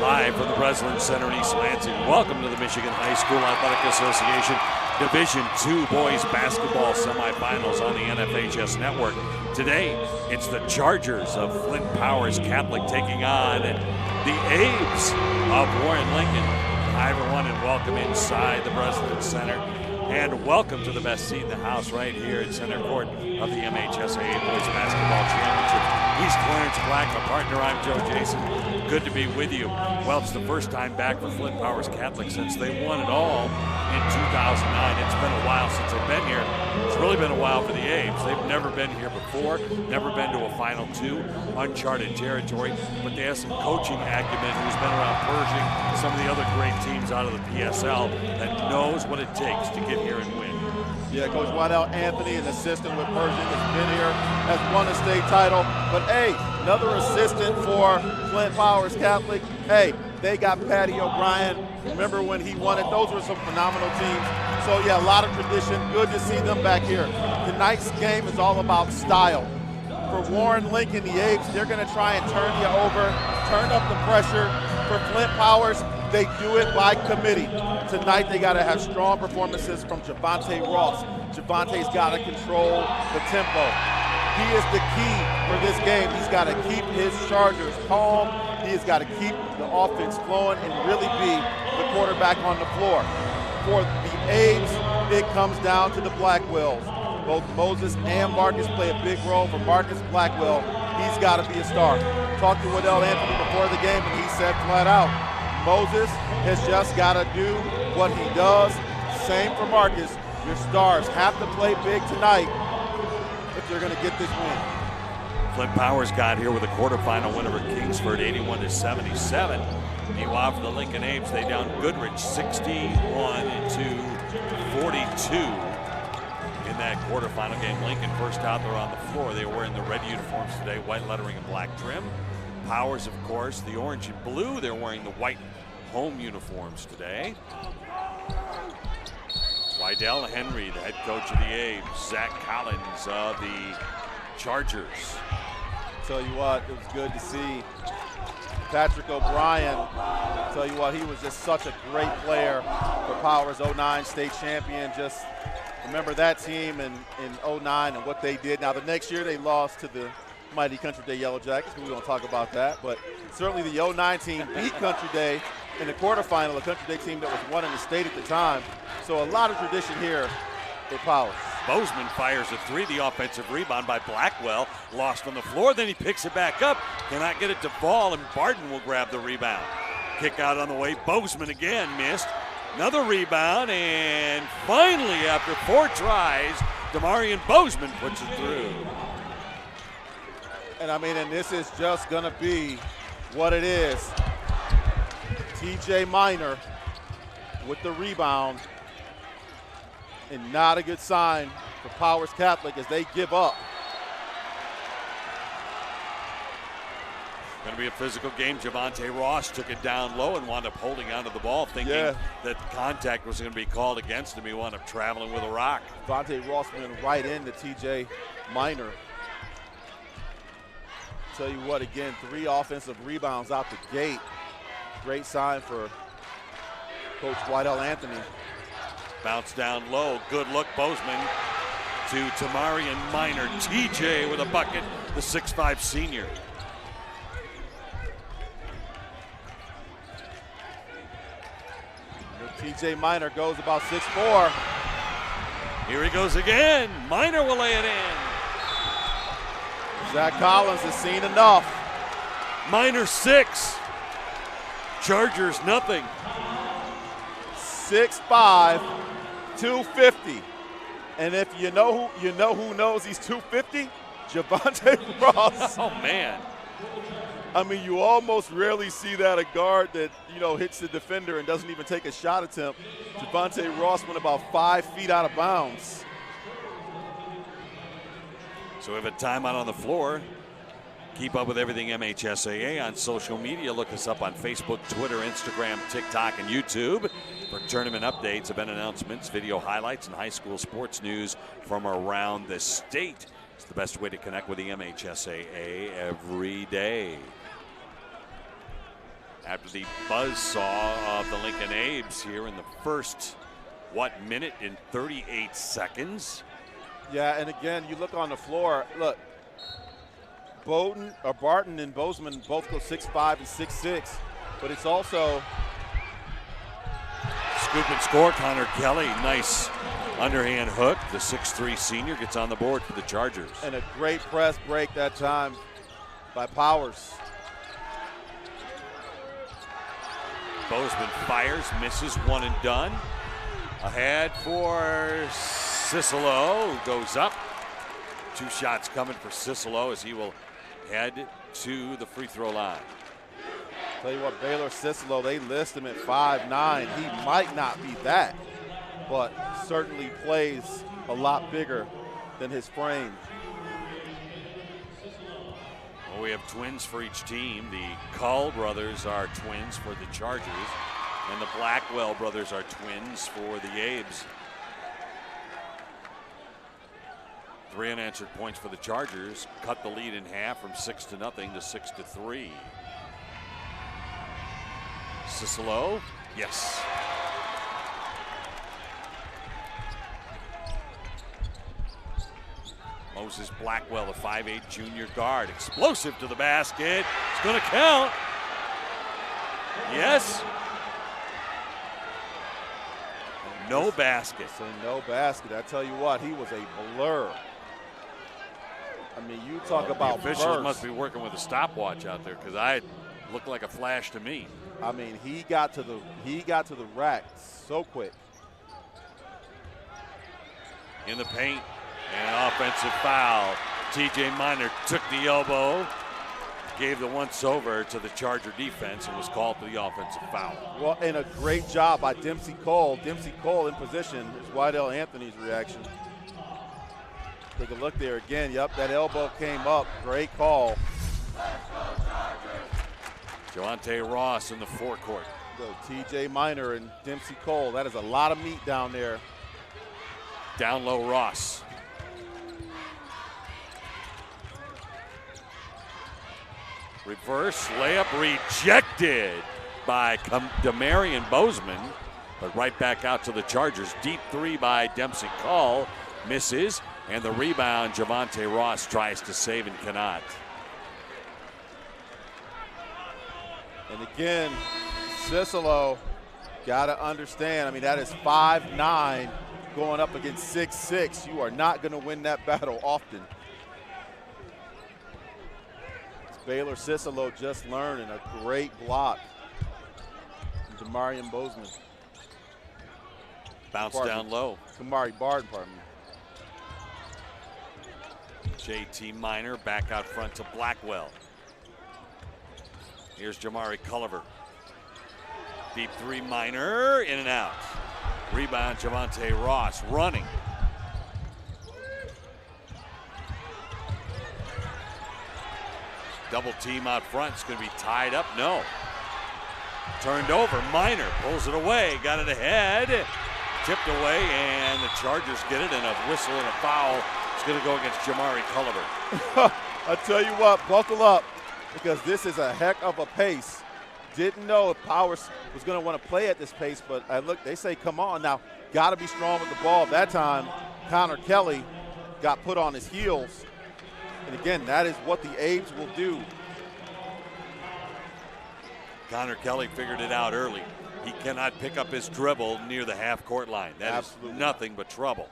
Live from the Breslin Center in East Lansing. Welcome to the Michigan High School Athletic Association Division II Boys Basketball Semifinals on the NFHS Network. Today, it's the Chargers of Flint Powers Catholic taking on the A's of Warren Lincoln. Hi, everyone, and welcome inside the Breslin Center. And welcome to the best seat in the house right here at center court of the MHSAA Boys Basketball Championship. He's Clarence Black, my partner. I'm Joe Jason. Good to be with you. Well, it's the first time back for Flint Powers Catholic since they won it all in 2009. It's been a while since they've been here. It's really been a while for the A's. They've never been here before, never been to a Final Two, uncharted territory, but they have some coaching acumen who's been around Pershing, some of the other great teams out of the PSL that knows what it takes to get here and win. Yeah, Coach Waddell Anthony, an assistant with Pershing, has been here, has won a state title. But hey, another assistant for Flint Powers Catholic. Hey, they got Patty O'Brien. Remember when he won it? Those were some phenomenal teams. So yeah, a lot of tradition. Good to see them back here. Tonight's game is all about style. For Warren Lincoln, the Apes, they're going to try and turn you over, turn up the pressure. For Flint Powers, they do it by committee. Tonight they got to have strong performances from Javante Ross. Javante's got to control the tempo. He is the key for this game. He's got to keep his Chargers calm. He has got to keep the offense flowing and really be the quarterback on the floor. For the A's, it comes down to the Blackwells. Both Moses and Marcus play a big role. For Marcus Blackwell, he's got to be a star. Talked to Waddell Anthony before the game, and he said flat out, Moses has just got to do what he does. Same for Marcus. Your stars have to play big tonight if you're going to get this win. Flint Powers got here with a quarterfinal win over Kingsford, 81-77. Meanwhile, for the Lincoln Apes, they down Goodrich 61-42 in that quarterfinal game. Lincoln first out there on the floor. They were wearing the red uniforms today, white lettering and black trim. Powers, of course, the orange and blue. They're wearing the white home uniforms today. Wydell Henry, the head coach of the A's. Zach Collins of the Chargers. Tell you what, it was good to see Patrick O'Brien. Tell you what, he was just such a great player for Powers, 09 state champion. Just remember that team in 09 and what they did. Now, the next year they lost to the mighty Country Day Yellow Jackets. We're going to talk about that. But certainly the 09 team beat Country Day in the quarterfinal, a Country Day team that was one in the state at the time. So a lot of tradition here for Powers. Bozeman fires a three. The offensive rebound by Blackwell. Lost on the floor. Then he picks it back up. Cannot get it to fall, and Barton will grab the rebound. Kick out on the way. Bozeman again missed. Another rebound, and finally, after 4 tries, Demarion Bozeman puts it through. And I mean, and this is just going to be what it is. TJ Minor with the rebound, and not a good sign for Powers Catholic as they give up. Going to be a physical game. Javante Ross took it down low and wound up holding onto the ball, thinking that contact was going to be called against him. He wound up traveling with a rock. Javante Ross went right into TJ Minor. Tell you what, again, 3 offensive rebounds out the gate. Great sign for Coach Waddell Anthony. Bounce down low. Good look, Bozeman to Tamarian Minor. TJ with a bucket, the 6'5 senior. TJ Minor goes about 6'4". Here he goes again. Minor will lay it in. Zach Collins has seen enough. Minor 6. Chargers nothing. 6'5", 250. And if you know who knows he's 250? Javante Ross. Oh man. I mean, you almost rarely see that, a guard that, hits the defender and doesn't even take a shot attempt. Javante Ross went about 5 feet out of bounds. So we have a timeout on the floor. Keep up with everything MHSAA on social media. Look us up on Facebook, Twitter, Instagram, TikTok, and YouTube for tournament updates, event announcements, video highlights, and high school sports news from around the state. It's the best way to connect with the MHSAA every day. after the buzzsaw of the Lincoln Abes here in the first, minute and 38 seconds. Yeah, and again, you look on the floor, look, Barton and Bozeman both go 6'5" and 6'6", but it's also scoop and score. Connor Kelly, nice underhand hook. The 6'3" senior gets on the board for the Chargers. And a great press break that time by Powers. Bozeman fires, misses, one and done. Ahead for Cicelo, who goes up. 2 shots coming for Cicelo as he will head to the free throw line. Tell you what, Baylor Cicelo, they list him at 5'9". He might not be that, but certainly plays a lot bigger than his frame. Well, we have twins for each team. The Cull brothers are twins for the Chargers, and the Blackwell brothers are twins for the Abes. 3 unanswered points for the Chargers. Cut the lead in half from 6-0 to 6-3. Cicelo, yes. Moses Blackwell, the 5'8" junior guard, explosive to the basket. It's going to count. Yes. No basket. Say no basket. I tell you what, he was a blur. I mean, you talk about the officials burst. must be working with a stopwatch out there, because I looked like a flash to me. I mean, he got to the rack so quick. In the paint, and an offensive foul. T.J. Miner took the elbow, gave the once-over to the Charger defense, and was called for the offensive foul. Well, and a great job by Dempsey Cole. Dempsey Cole in position. Is Wydell Anthony's reaction. Take a look there again. Yep, that elbow came up. Great call. Javante Ross in the forecourt. So T.J. Miner and Dempsey Cole. That is a lot of meat down there. Down low, Ross. Reverse layup rejected by Demarion Bozeman, but right back out to the Chargers. Deep 3 by Dempsey Cole, misses, and the rebound, Javante Ross tries to save and cannot. And again, Cicelo, got to understand, I mean, that is 5'9", going up against 6'6". You are not going to win that battle often. Baylor Cicelo just learning a great block. Demarion Bozeman. Bounce down low. Kamari Barton, pardon me. JT Miner back out front to Blackwell. Here's Jamari Culliver. Deep 3, Miner, in and out. Rebound, Javante Ross running. Double team out front. It's going to be tied up. No. Turned over. Miner pulls it away. Got it ahead. Tipped away, and the Chargers get it, and a whistle and a foul. It's going to go against Jamari Culliver. I tell you what, buckle up, because this is a heck of a pace. Didn't know if Powers was going to want to play at this pace, but look, they say come on now. Got to be strong with the ball. That time, Connor Kelly got put on his heels. And again, that is what the Abes will do. Connor Kelly figured it out early. He cannot pick up his dribble near the half-court line. That Absolutely. is nothing but trouble.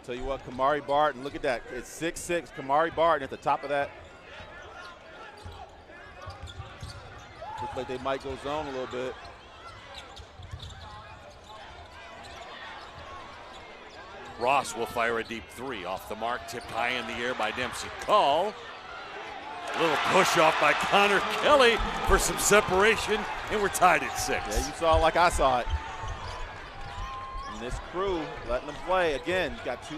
Tell you what, Kamari Barton, look at that. It's 6'6", Kamari Barton at the top of that. Looks like they might go zone a little bit. Ross will fire a deep 3 off the mark, tipped high in the air by Dempsey Cole. A little push off by Connor Kelly for some separation, and we're tied at 6. Yeah, you saw it like I saw it. And this crew letting them play. Again, you got two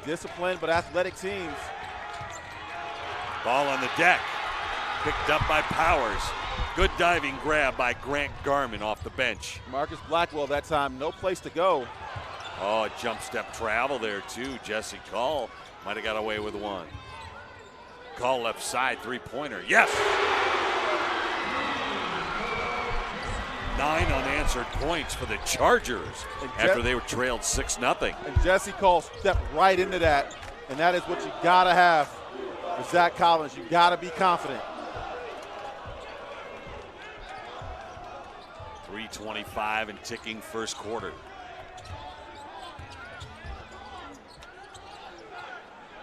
disciplined but athletic teams. Ball on the deck, picked up by Powers. Good diving grab by Grant Garman off the bench. Marcus Blackwell that time, no place to go. Oh, a jump step travel there too. Jesse Call might have got away with one. Call left side, three-pointer. Yes! 9 unanswered points for the Chargers after they were trailed 6-0. And Jesse Cole stepped right into that, and that is what you gotta have with Zach Collins. You gotta be confident. 3:25 and ticking first quarter.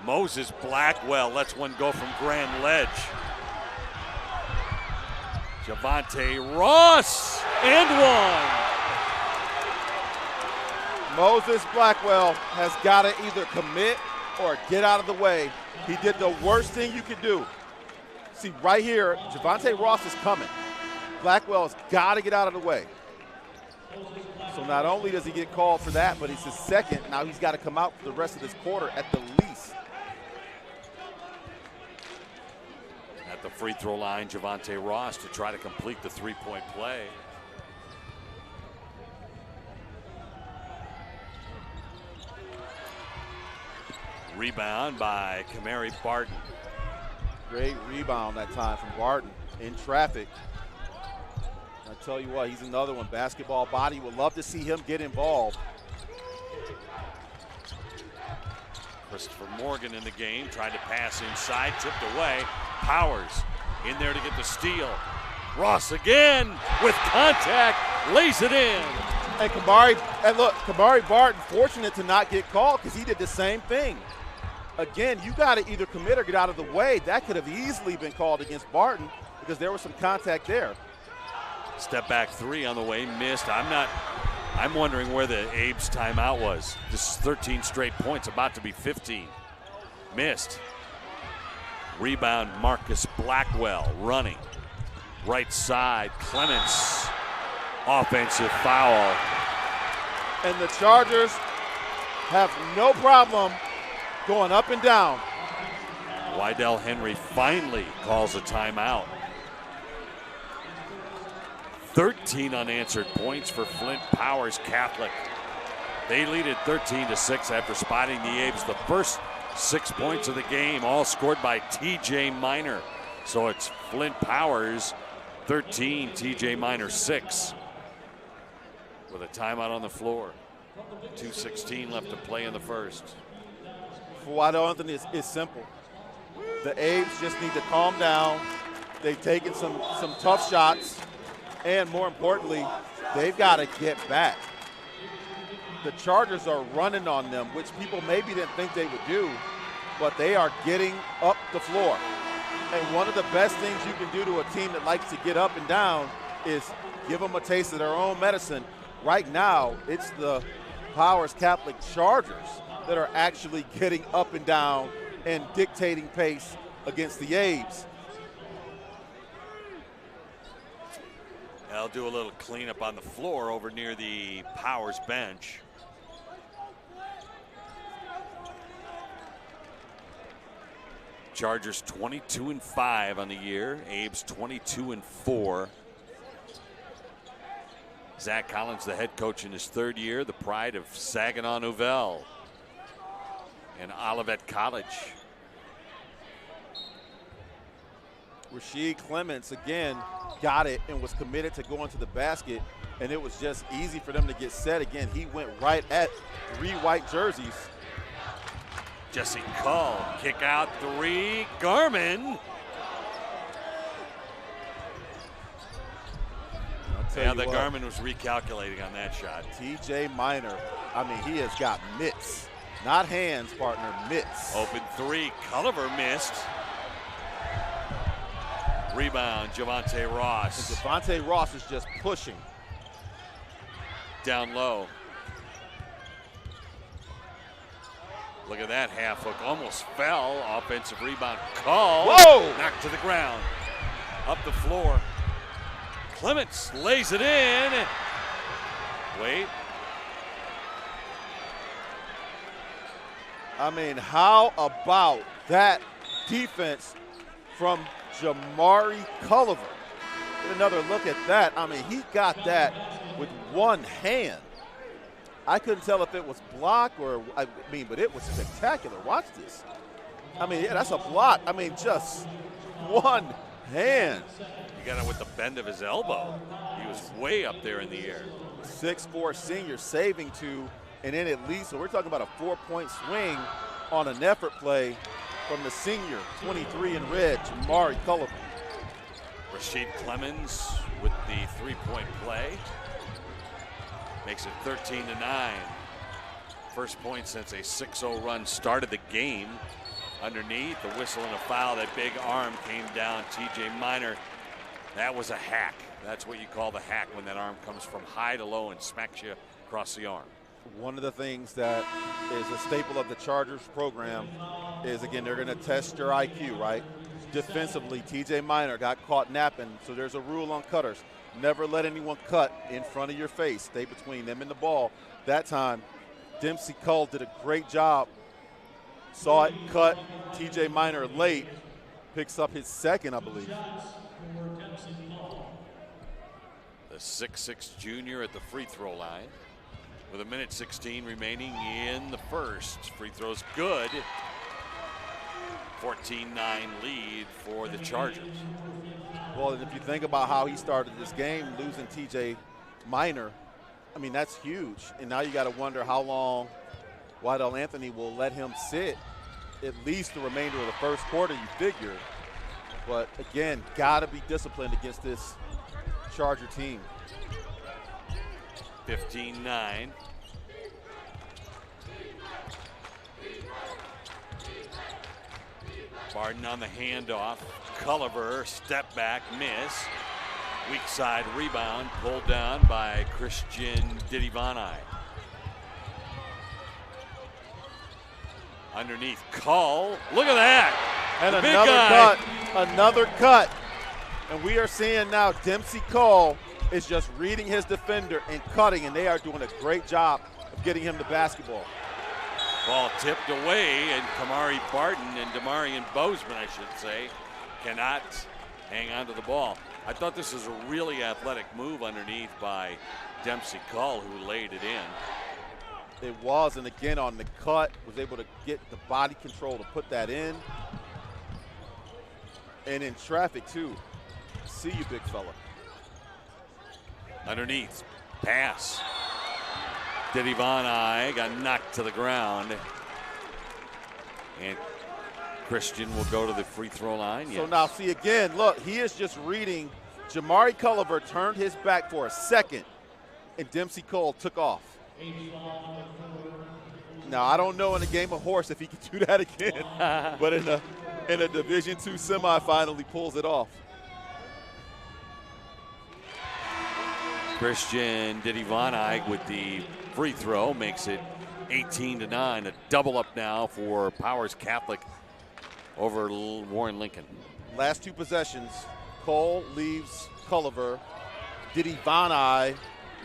Moses Blackwell lets one go from Grand Ledge. Javante Ross and one. Moses Blackwell has got to either commit or get out of the way. He did the worst thing you could do. See, right here, Javante Ross is coming. Blackwell has got to get out of the way. So not only does he get called for that, but he's his second. Now he's got to come out for the rest of this quarter at the least. At the free throw line, Javante Ross to try to complete the three-point play. Rebound by Kamari Barton. Great rebound that time from Barton in traffic. I tell you what, he's another one. Basketball body. Would love to see him get involved. Christopher Morgan in the game, tried to pass inside, tipped away. Powers in there to get the steal. Ross again with contact, lays it in. And Kamari Barton fortunate to not get called because he did the same thing. Again, you got to either commit or get out of the way. That could have easily been called against Barton because there was some contact there. Step back three on the way, missed. I'm wondering where the Abe's timeout was. This is 13 straight points, about to be 15. Missed. Rebound, Marcus Blackwell running. Right side, Clements. Offensive foul. And the Chargers have no problem going up and down. Wydell Henry finally calls a timeout. 13 unanswered points for Flint Powers Catholic. They lead at 13-6 after spotting the Abe's. The first 6 points of the game, all scored by T.J. Minor. So it's Flint Powers 13, T.J. Minor 6. With a timeout on the floor. 2:16 left to play in the first. For Wydell Anthony, it's simple. The Abe's just need to calm down. They've taken some tough shots. And more importantly, they've got to get back. The Chargers are running on them, which people maybe didn't think they would do, but they are getting up the floor. And one of the best things you can do to a team that likes to get up and down is give them a taste of their own medicine. Right now, it's the Powers Catholic Chargers that are actually getting up and down and dictating pace against the Abe's. They'll do a little cleanup on the floor over near the Powers bench. Chargers 22-5 on the year. Abe's 22-4. Zach Collins, the head coach in his third year, the pride of Saginaw Nouvelle and Olivet College. Rasheed Clements, again, got it and was committed to going to the basket, and it was just easy for them to get set. Again, he went right at 3 white jerseys. Jesse Cull, kick out 3, Garmin. Yeah, the Garmin was recalculating on that shot. T.J. Minor, I mean, he has got mitts. Not hands, partner, mitts. Open 3, Culliver missed. Rebound, Javante Ross. And Javante Ross is just pushing. Down low. Look at that half hook, almost fell. Offensive rebound, Call. Whoa! Knocked to the ground. Up the floor. Clements lays it in. Wait. I mean, how about that defense from Jamari Culliver? Get another look at that. I mean, he got that with one hand. I couldn't tell if it was block or, but it was spectacular. Watch this. I mean, yeah, that's a block. I mean, just one hand. He got it with the bend of his elbow. He was way up there in the air. 6'4" senior saving two, and then at least, so we're talking about a 4-point swing on an effort play from the senior, 23 in red, Jamari Culliver. Rasheed Clemens with the three-point play. Makes it 13-9. First point since a 6-0 run started the game. Underneath, the whistle and a foul. That big arm came down. T.J. Miner. That was a hack. That's what you call the hack, when that arm comes from high to low and smacks you across the arm. One of the things that is a staple of the Chargers program is, again, they're going to test your IQ, right? Defensively, T.J. Miner got caught napping, so there's a rule on cutters. Never let anyone cut in front of your face. Stay between them and the ball. That time, Dempsey Cole did a great job. Saw it, cut T.J. Miner late. Picks up his second, I believe. The 6'6" junior at the free throw line. With a minute 16 remaining in the first. Free throw's good. 14-9 lead for the Chargers. Well, if you think about how he started this game, losing T.J. Miner, I mean, that's huge. And now you got to wonder how long Waddell Anthony will let him sit, at least the remainder of the first quarter, you figure. But, again, got to be disciplined against this Charger team. 15-9. Barton on the handoff. Culliver, step back, miss. Weak side rebound, pulled down by Christian Didivani. Underneath, Cull. Look at that. And another cut. And we are seeing now Dempsey Cull is just reading his defender and cutting, and they are doing a great job of getting him the basketball. Ball tipped away, and Kamari Barton and Demarion Bozeman, I should say, cannot hang on to the ball. I thought this was a really athletic move underneath by Dempsey Cull, who laid it in. It was, and again on the cut, was able to get the body control to put that in. And in traffic, too. See you, big fella. Underneath, pass. Didivani got knocked to the ground. And Christian will go to the free throw line. So now, see again, look, he is just reading. Jamari Culliver turned his back for a second, and Dempsey Cole took off. Now, I don't know in a game of horse if he can do that again, but in a Division II semifinal, he pulls it off. Christian Didivani with the free throw makes it 18-9. A double up now for Powers Catholic over Warren Lincoln. Last two possessions, Cole leaves Culliver. Didivani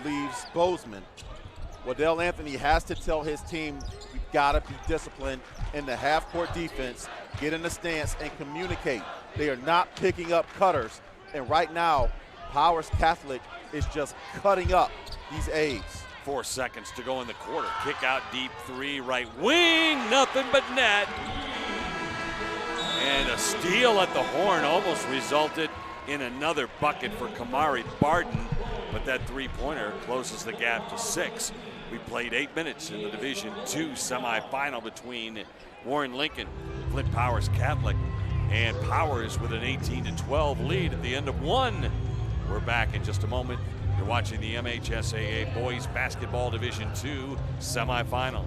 leaves Bozeman. Waddell Anthony has to tell his team, we've got to be disciplined in the half-court defense, get in the stance, and communicate. They are not picking up cutters. And right now, Powers Catholic is just cutting up these A's. 4 seconds to go in the quarter. Kick out deep three, right wing, nothing but net. And a steal at the horn almost resulted in another bucket for Kamari Barton, but that three-pointer closes the gap to 6. We played 8 minutes in the Division II semifinal between Warren Lincoln, Flint Powers Catholic, and Powers with an 18-12 lead at the end of 1. We're back in just a moment. You're watching the MHSAA Boys Basketball Division II semifinals.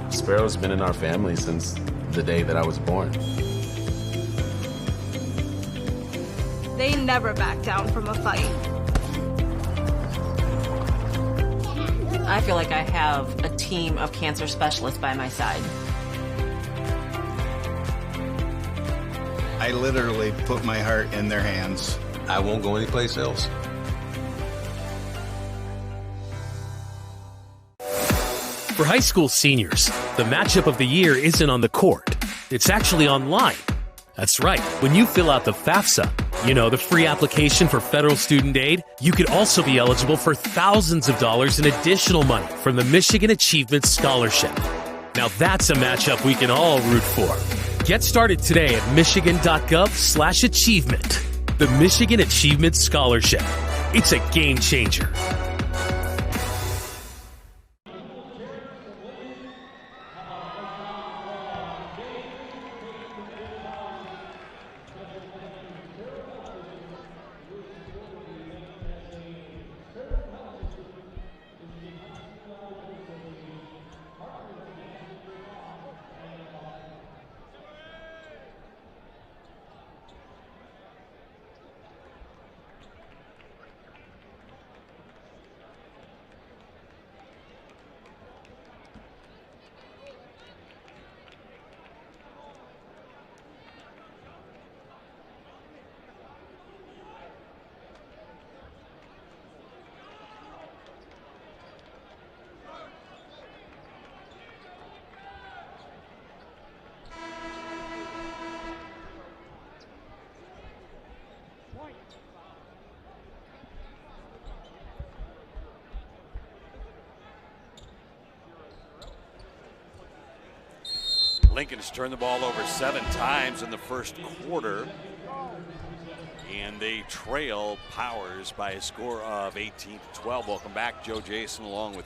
Sparrow's been in our family since the day that I was born. They never back down from a fight. I feel like I have a team of cancer specialists by my side. I literally put my heart in their hands. I won't go anyplace else. For high school seniors, the matchup of the year isn't on the court. It's actually online. That's right. When you fill out the FAFSA, You know, the free application for federal student aid. You could also be eligible for thousands of dollars in additional money from the Michigan Achievement Scholarship. Now that's a matchup we can all root for. Get started today at michigan.gov/achievement. The Michigan Achievement Scholarship. It's a game changer. Lincoln has turned the ball over 7 times in the first quarter, and they trail Powers by a score of 18-12. Welcome back, Joe Jason along with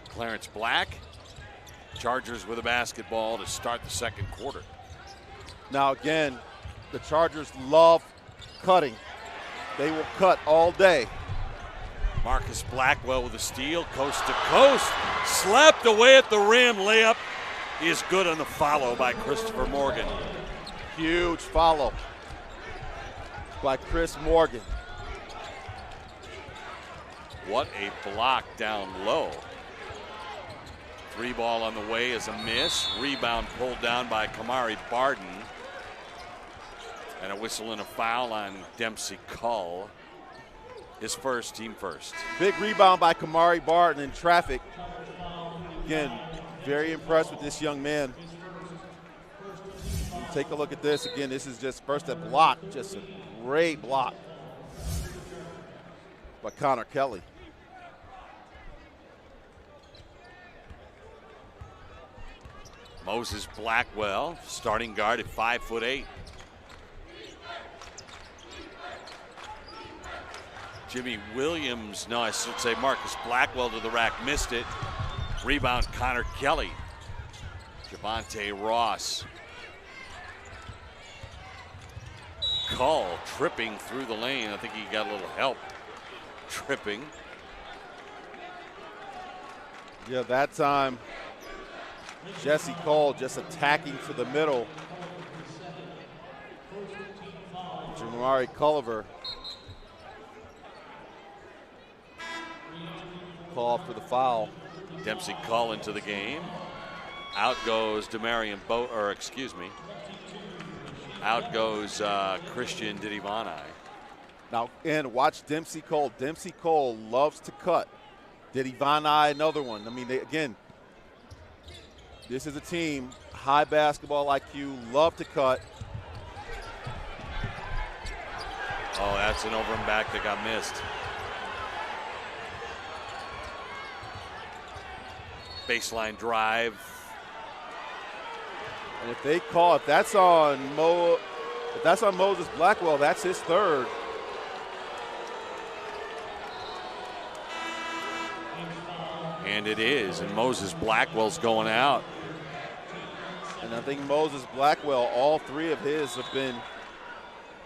Clarence Black. Chargers with a basketball to start the second quarter. Now again, the Chargers love cutting. They will cut all day. Marcus Blackwell with a steal, coast to coast, slapped away at the rim. Layup is good on the follow by Christopher Morgan. Huge follow by Chris Morgan. What a block down low. 3 ball on the way is a miss. Rebound pulled down by Kamari Barden. And a whistle and a foul on Dempsey Cull. His first, team first. Big rebound by Kamari Barden in traffic. Again, very impressed with this young man. Take a look at this. Again, this is just first a block, just a great block by Connor Kelly. Moses Blackwell, starting guard at 5'8". Jimmy Williams, no, I should say Marcus Blackwell to the rack, missed it. Rebound, Connor Kelly. Javonte Ross. Cull tripping through the lane. I think he got a little help tripping. Yeah, that time, Jesse Cull just attacking to the middle. Jamari Culliver called for the foul. Dempsey Cull into the game. Out goes out goes Christian Didivani. Now, and watch Dempsey Cole. Dempsey Cole loves to cut. Didivani, another one. I mean, again, this is a team, high basketball IQ, love to cut. Oh, that's an over and back that got missed. Baseline drive. And if they call, if that's on Moses Blackwell, that's his third. And it is, and Moses Blackwell's going out. And I think Moses Blackwell, all 3 of his have been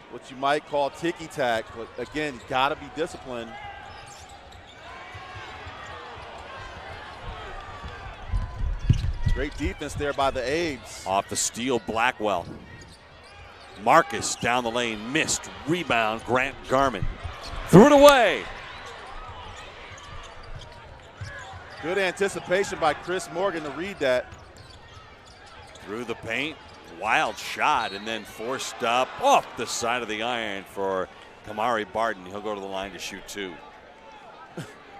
what you might call ticky-tack, but again, got to be disciplined. Great defense there by the Abes. Off the steal, Blackwell. Marcus down the lane, missed. Rebound, Grant Garman. Threw it away. Good anticipation by Chris Morgan to read that. Through the paint, wild shot, and then forced up off the side of the iron for Kamari Barden. He'll go to the line to shoot 2.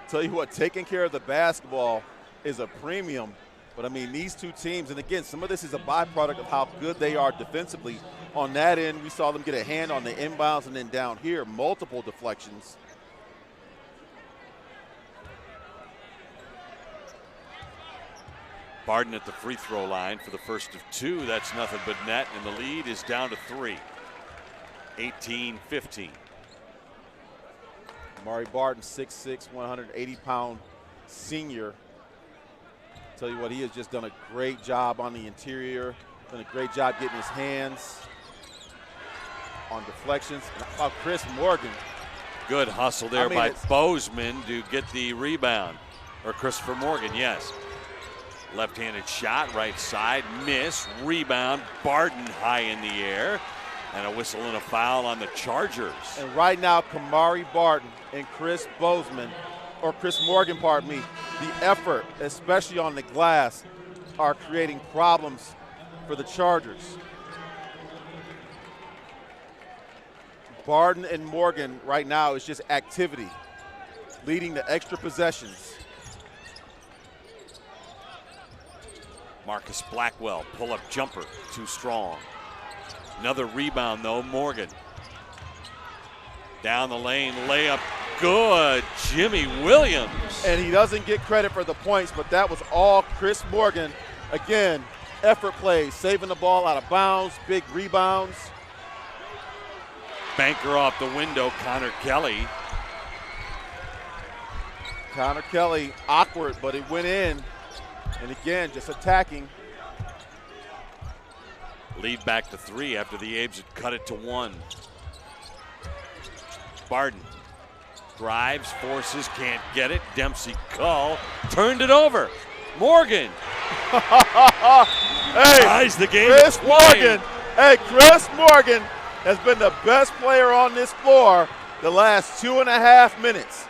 Tell you what, taking care of the basketball is a premium. But, I mean, these two teams, and again, some of this is a byproduct of how good they are defensively. On that end, we saw them get a hand on the inbounds, and then down here, multiple deflections. Barden at the free throw line for the first of two. That's nothing but net, and the lead is down to 3. 18-15. Amari Barden, 6'6", 180-pound senior. Tell you what, he has just done a great job on the interior, done a great job getting his hands on deflections. And how about Chris Morgan? Good hustle there by Bozeman to get the rebound. Or Christopher Morgan, yes. Left-handed shot, right side, miss, rebound, Barden high in the air, and a whistle and a foul on the Chargers. And right now, Kamari Barden and Chris Morgan, pardon me, the effort, especially on the glass, are creating problems for the Chargers. Barden and Morgan right now is just activity, leading to extra possessions. Marcus Blackwell, pull-up jumper, too strong. Another rebound, though, Morgan. Down the lane, layup, good, Jimmy Williams. And he doesn't get credit for the points, but that was all Chris Morgan. Again, effort plays, saving the ball out of bounds, big rebounds. Banker off the window, Connor Kelly. Connor Kelly, awkward, but it went in. And again, just attacking. Lead back to 3 after the Abes had cut it to 1. Barden drives, forces, can't get it. Dempsey Cull turned it over. Morgan. Hey, ties the game. Chris Morgan. Hey, Chris Morgan has been the best player on this floor the last 2.5 minutes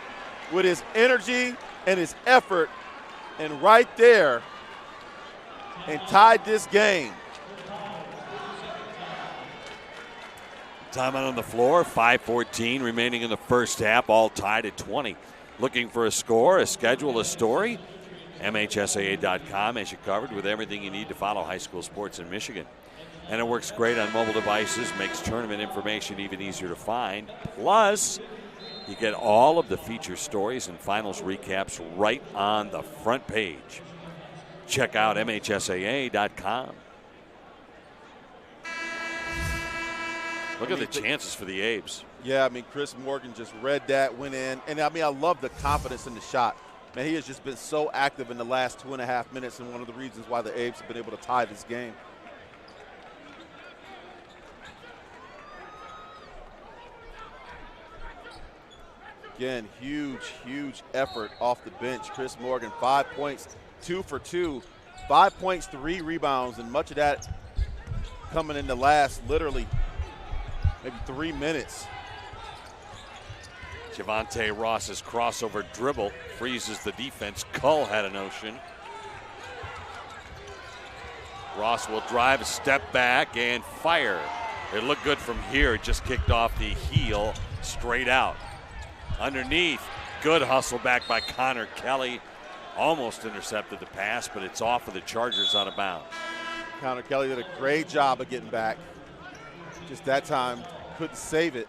with his energy and his effort. And right there, and tied this game. Timeout on the floor, 5:14 remaining in the first half, all tied at 20. Looking for a score, a schedule, a story? MHSAA.com has you covered with everything you need to follow high school sports in Michigan. And it works great on mobile devices, makes tournament information even easier to find. Plus, you get all of the feature stories and finals recaps right on the front page. Check out MHSAA.com. Look at the chances for the Abes. Yeah, I mean, Chris Morgan just read that, went in. And, I mean, I love the confidence in the shot. Man, he has just been so active in the last 2.5 minutes, and one of the reasons why the Abes have been able to tie this game. Again, huge effort off the bench. Chris Morgan, 5 points, 2 for 2, 5 points, 3 rebounds, and much of that coming in the last literally maybe 3 minutes. Javante Ross's crossover dribble freezes the defense. Cull had a notion. Ross will drive, a step back, and fire. It looked good from here. It just kicked off the heel straight out. Underneath, good hustle back by Connor Kelly. Almost intercepted the pass, but it's off of the Chargers out of bounds. Connor Kelly did a great job of getting back. Just that time, couldn't save it.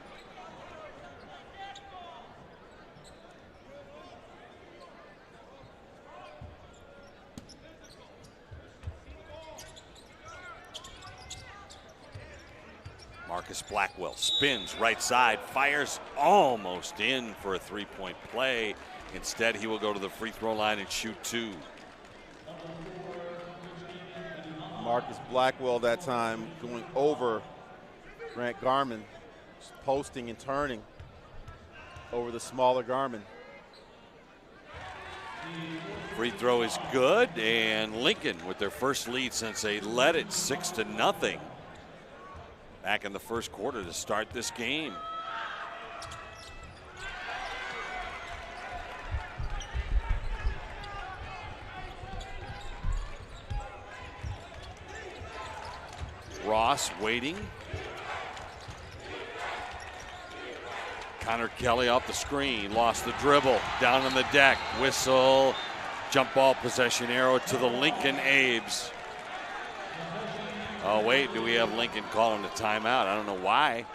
Marcus Blackwell spins right side, fires almost in for a three-point play. Instead, he will go to the free throw line and shoot 2. Marcus Blackwell that time going over Grant Garman, just posting and turning over the smaller Garman. Free throw is good, and Lincoln with their first lead since they led it 6-0 back in the first quarter to start this game. Ross waiting. Connor Kelly off the screen, lost the dribble, down on the deck, whistle, jump ball possession arrow to the Lincoln Abes. Oh, wait, do we have Lincoln calling a timeout? I don't know why.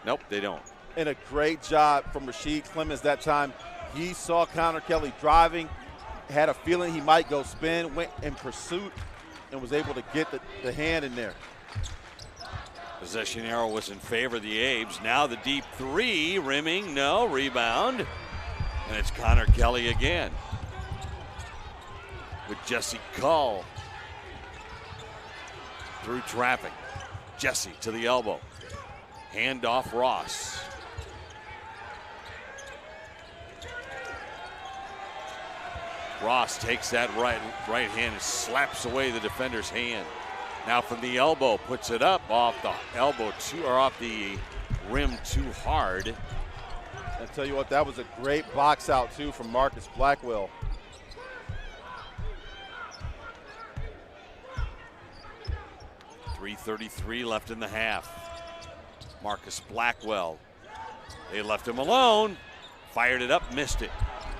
Nope, they don't. And a great job from Rasheed Clemens that time. He saw Connor Kelly driving, had a feeling he might go spin, went in pursuit, and was able to get the hand in there. Possession arrow was in favor of the Abes. Now the deep three, rimming, no, rebound. And it's Connor Kelly again. With Jesse Cull. Through traffic. Jesse to the elbow. Hand off Ross. Ross takes that right hand and slaps away the defender's hand. Now from the elbow, puts it up off the elbow off the rim too hard. I tell you what, that was a great box out too from Marcus Blackwell. .333 left in the half. Marcus Blackwell. They left him alone. Fired it up, missed it.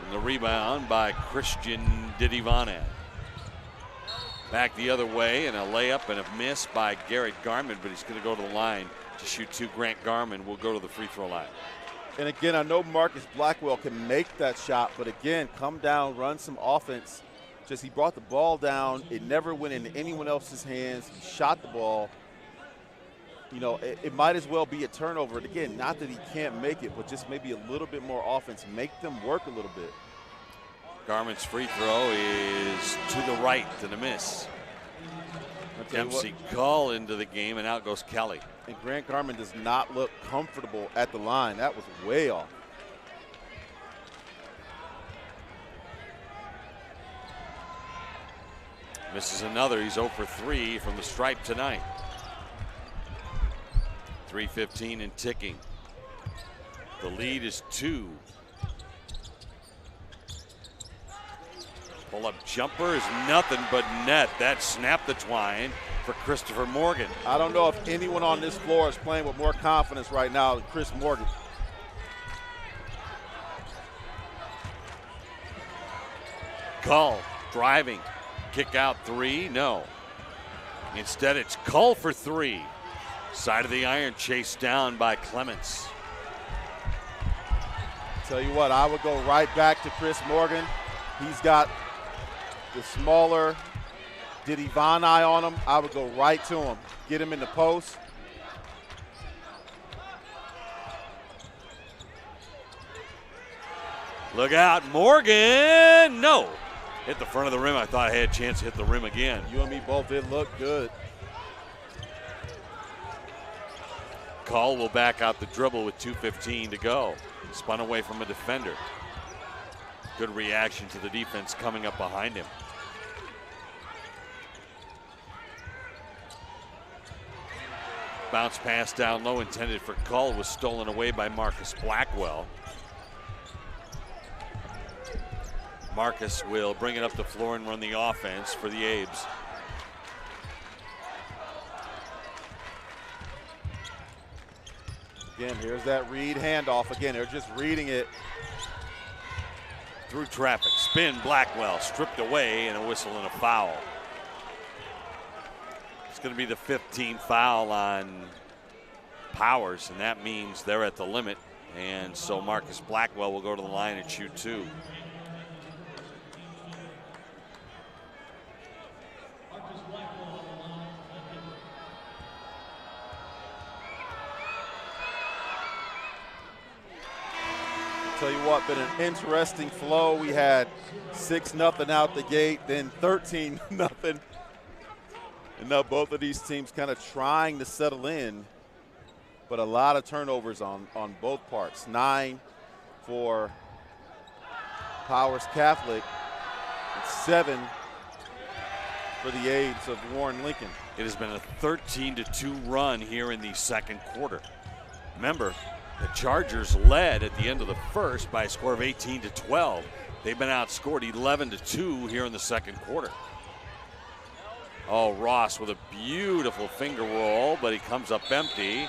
And the rebound by Christian Didivanan. Back the other way, and a layup and a miss by Garrett Garman, but he's going to go to the line to shoot two. Grant Garman will go to the free throw line. And again, I know Marcus Blackwell can make that shot, but again, come down, run some offense. Just he brought the ball down. It never went into anyone else's hands. He shot the ball. You know, it might as well be a turnover. And again, not that he can't make it, but just maybe a little bit more offense. Make them work a little bit. Garman's free throw is to the right and a miss. Dempsey Cull into the game, and out goes Kelly. And Grant Garman does not look comfortable at the line. That was way off. Misses another. He's 0 for 3 from the stripe tonight. 3:15 and ticking. The lead is 2. Pull-up jumper is nothing but net. That snapped the twine for Christopher Morgan. I don't know if anyone on this floor is playing with more confidence right now than Chris Morgan. Cull driving. Kick out 3, no. Instead, it's Cull for 3. Side of the iron, chased down by Clements. Tell you what, I would go right back to Chris Morgan. He's got the smaller Didivanan on him. I would go right to him, get him in the post. Look out, Morgan, no. Hit the front of the rim. I thought I had a chance to hit the rim again. You and me both did look good. Cull will back out the dribble with 2:15 to go. Spun away from a defender. Good reaction to the defense coming up behind him. Bounce pass down low intended for Cull was stolen away by Marcus Blackwell. Marcus will bring it up the floor and run the offense for the Abes. Again, here's that read handoff. Again, they're just reading it. Through traffic, spin, Blackwell stripped away, and a whistle and a foul. It's going to be the 15th foul on Powers, and that means they're at the limit. And so Marcus Blackwell will go to the line and shoot 2. Tell you what, been an interesting flow. We had 6-0 out the gate, then 13-0. And now both of these teams kind of trying to settle in, but a lot of turnovers on both parts. 9 for Powers Catholic, and 7 for the Abes of Warren Lincoln. It has been a 13-2 run here in the second quarter. Remember, the Chargers led at the end of the first by a score of 18-12. They've been outscored 11-2 here in the second quarter. Oh, Ross with a beautiful finger roll, but he comes up empty,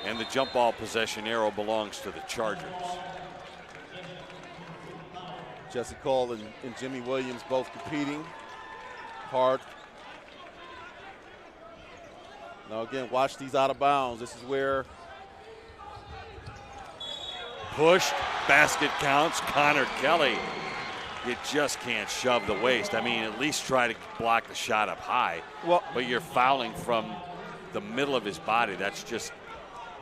and the jump ball possession arrow belongs to the Chargers. Jesse Cull and Jimmy Williams both competing hard. Now, again, watch these out of bounds. This is where Pushed, basket counts, Connor Kelly. You just can't shove the waist. I mean, at least try to block the shot up high. Well, but you're fouling from the middle of his body. That's just,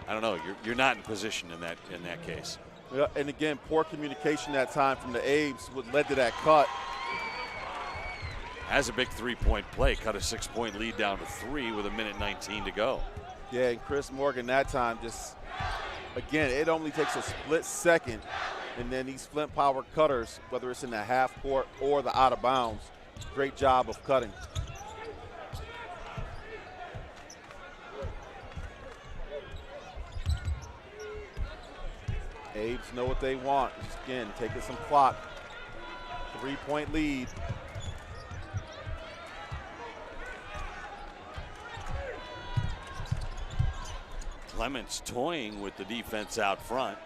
I don't know. You're not in position in that case. yeah, and again, poor communication that time from the Abes, what led to that cut. Has a big three-point play, cut a 6-point lead down to 3 with 1:19 to go. Yeah, and Chris Morgan that time just, again, it only takes a split second, and then these Flint Power cutters, whether it's in the half court or the out of bounds, great job of cutting. Abes know what they want. Just, again, taking some clock. 3-point lead. Clements toying with the defense out front.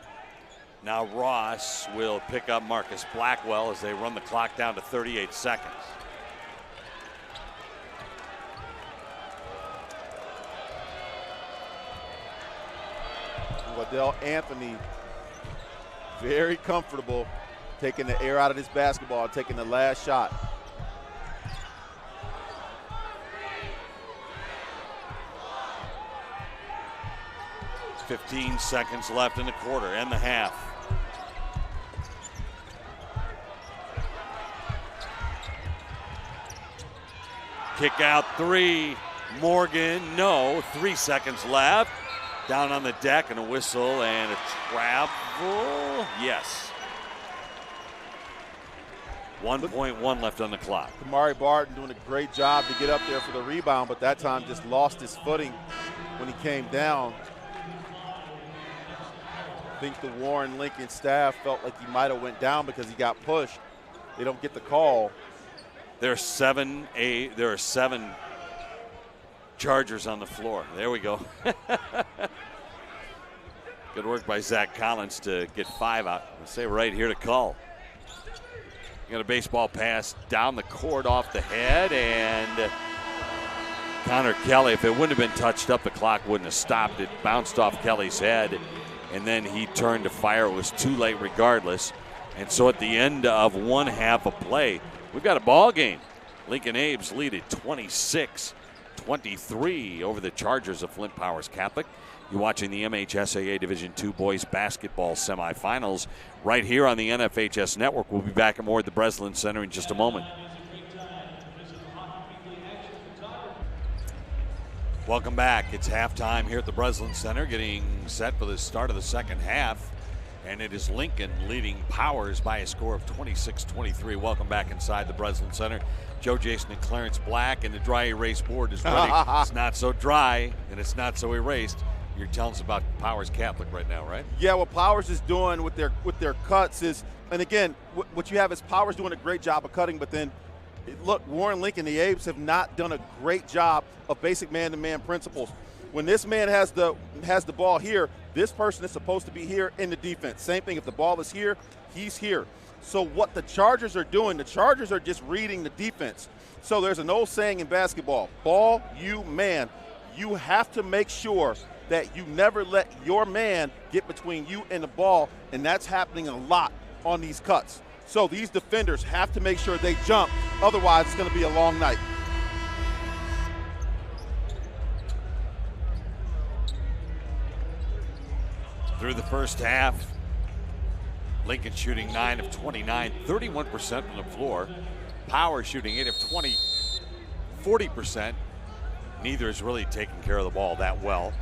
Now Ross will pick up Marcus Blackwell as they run the clock down to 38 seconds. Waddell Anthony, very comfortable taking the air out of this basketball, taking the last shot. .15 seconds left in the quarter and the half. Kick out 3. Morgan, no. 3 seconds left. Down on the deck and a whistle and a travel. Yes. 1.1 left on the clock. Kamari Barton doing a great job to get up there for the rebound, but that time just lost his footing when he came down. I think the Warren Lincoln staff felt like he might have went down because he got pushed. They don't get the call. There are 7 Chargers on the floor. There we go. Good work by Zach Collins to get 5 out. I'll say right here to call. Got a baseball pass down the court off the head, and Connor Kelly, if it wouldn't have been touched up, the clock wouldn't have stopped. It bounced off Kelly's head, and then he turned to fire. It was too late regardless. And so at the end of one half of play, we've got a ball game. Lincoln Abes lead at 26-23 over the Chargers of Flint Powers Catholic. You're watching the MHSAA Division II Boys Basketball Semifinals right here on the NFHS Network. We'll be back at more at the Breslin Center in just a moment. Welcome back. It's halftime here at the Breslin Center, getting set for the start of the second half. And it is Lincoln leading Powers by a score of 26-23. Welcome back inside the Breslin Center. Joe Jason and Clarence Black, and the dry erase board is ready. It's not so dry, and it's not so erased. You're telling us about Powers Catholic right now, right? Yeah, what Powers is doing with their cuts is, and again, what you have is Powers doing a great job of cutting, but then, look, Warren Lincoln, the Abes have not done a great job of basic man-to-man principles. When this man has the ball here, this person is supposed to be here in the defense. Same thing, if the ball is here, he's here. So what the Chargers are doing, the Chargers are just reading the defense. So there's an old saying in basketball, ball, you, man. You have to make sure that you never let your man get between you and the ball, and that's happening a lot on these cuts. So these defenders have to make sure they jump, otherwise it's going to be a long night. Through the first half, Lincoln shooting 9 of 29, 31% from the floor. Power shooting 8 of 20, 40%. Neither is really taking care of the ball that well.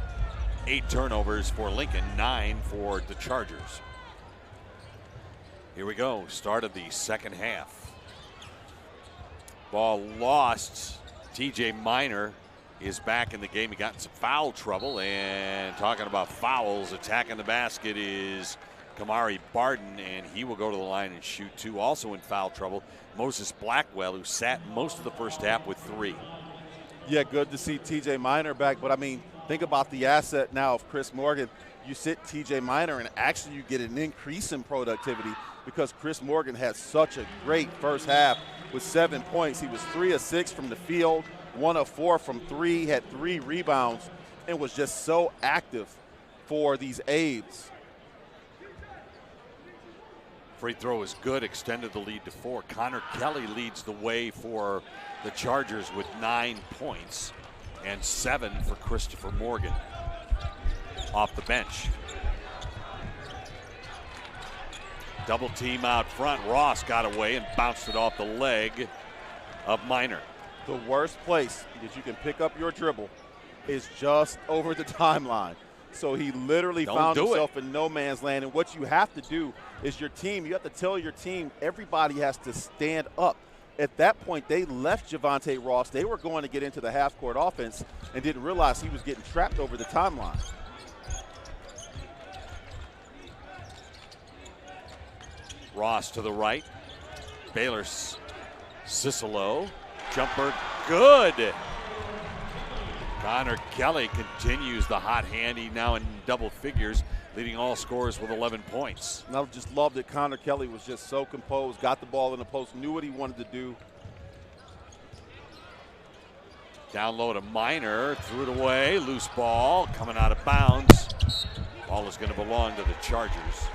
8 turnovers for Lincoln, 9 for the Chargers. Here we go, start of the second half. Ball lost. TJ Miner is back in the game. He got in some foul trouble, and talking about fouls, attacking the basket is Kamari Barton, and he will go to the line and shoot 2. Also in foul trouble, Moses Blackwell, who sat most of the first half with 3. Yeah, good to see TJ Miner back, but I mean, think about the asset now of Chris Morgan. You sit TJ Miner, and actually you get an increase in productivity because Chris Morgan had such a great first half with 7 points. He was 3 of 6 from the field, 1 of 4 from 3, had 3 rebounds, and was just so active for these A's. Free throw is good, extended the lead to 4. Connor Kelly leads the way for the Chargers with 9 points and 7 for Christopher Morgan off the bench. Double team out front. Ross got away and bounced it off the leg of Minor. The worst place that you can pick up your dribble is just over the timeline. So he literally found himself in no man's land. And what you have to do is you have to tell your team everybody has to stand up. At that point, they left Javonte Ross. They were going to get into the half-court offense and didn't realize he was getting trapped over the timeline. Ross to the right. Baylor Cicelo. Jumper good. Connor Kelly continues the hot hand. He now in double figures, leading all scorers with 11 points. And I just love that Connor Kelly was just so composed, got the ball in the post, knew what he wanted to do. Down low to Minor, threw it away, loose ball, coming out of bounds. Ball is going to belong to the Chargers.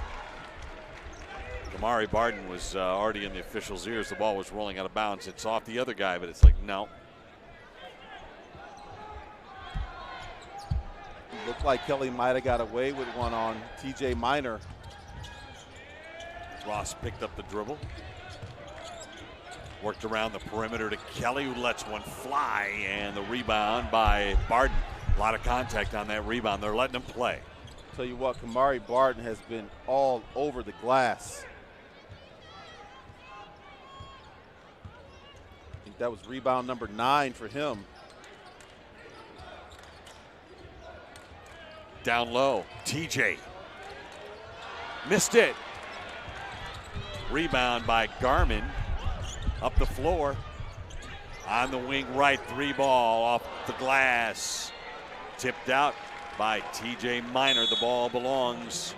Kamari Barden was already in the official's ears. The ball was rolling out of bounds. It's off the other guy, but it's like, no. Looked like Kelly might have got away with one on T.J. Minor. Ross picked up the dribble. Worked around the perimeter to Kelly, who lets one fly, and the rebound by Barden. A lot of contact on that rebound. They're letting him play. Tell you what, Kamari Barden has been all over the glass. I think that was rebound number 9 for him. Down low, TJ. Missed it. Rebound by Garmin. Up the floor. On the wing right, 3-ball off the glass. Tipped out by TJ Minor. The ball belongs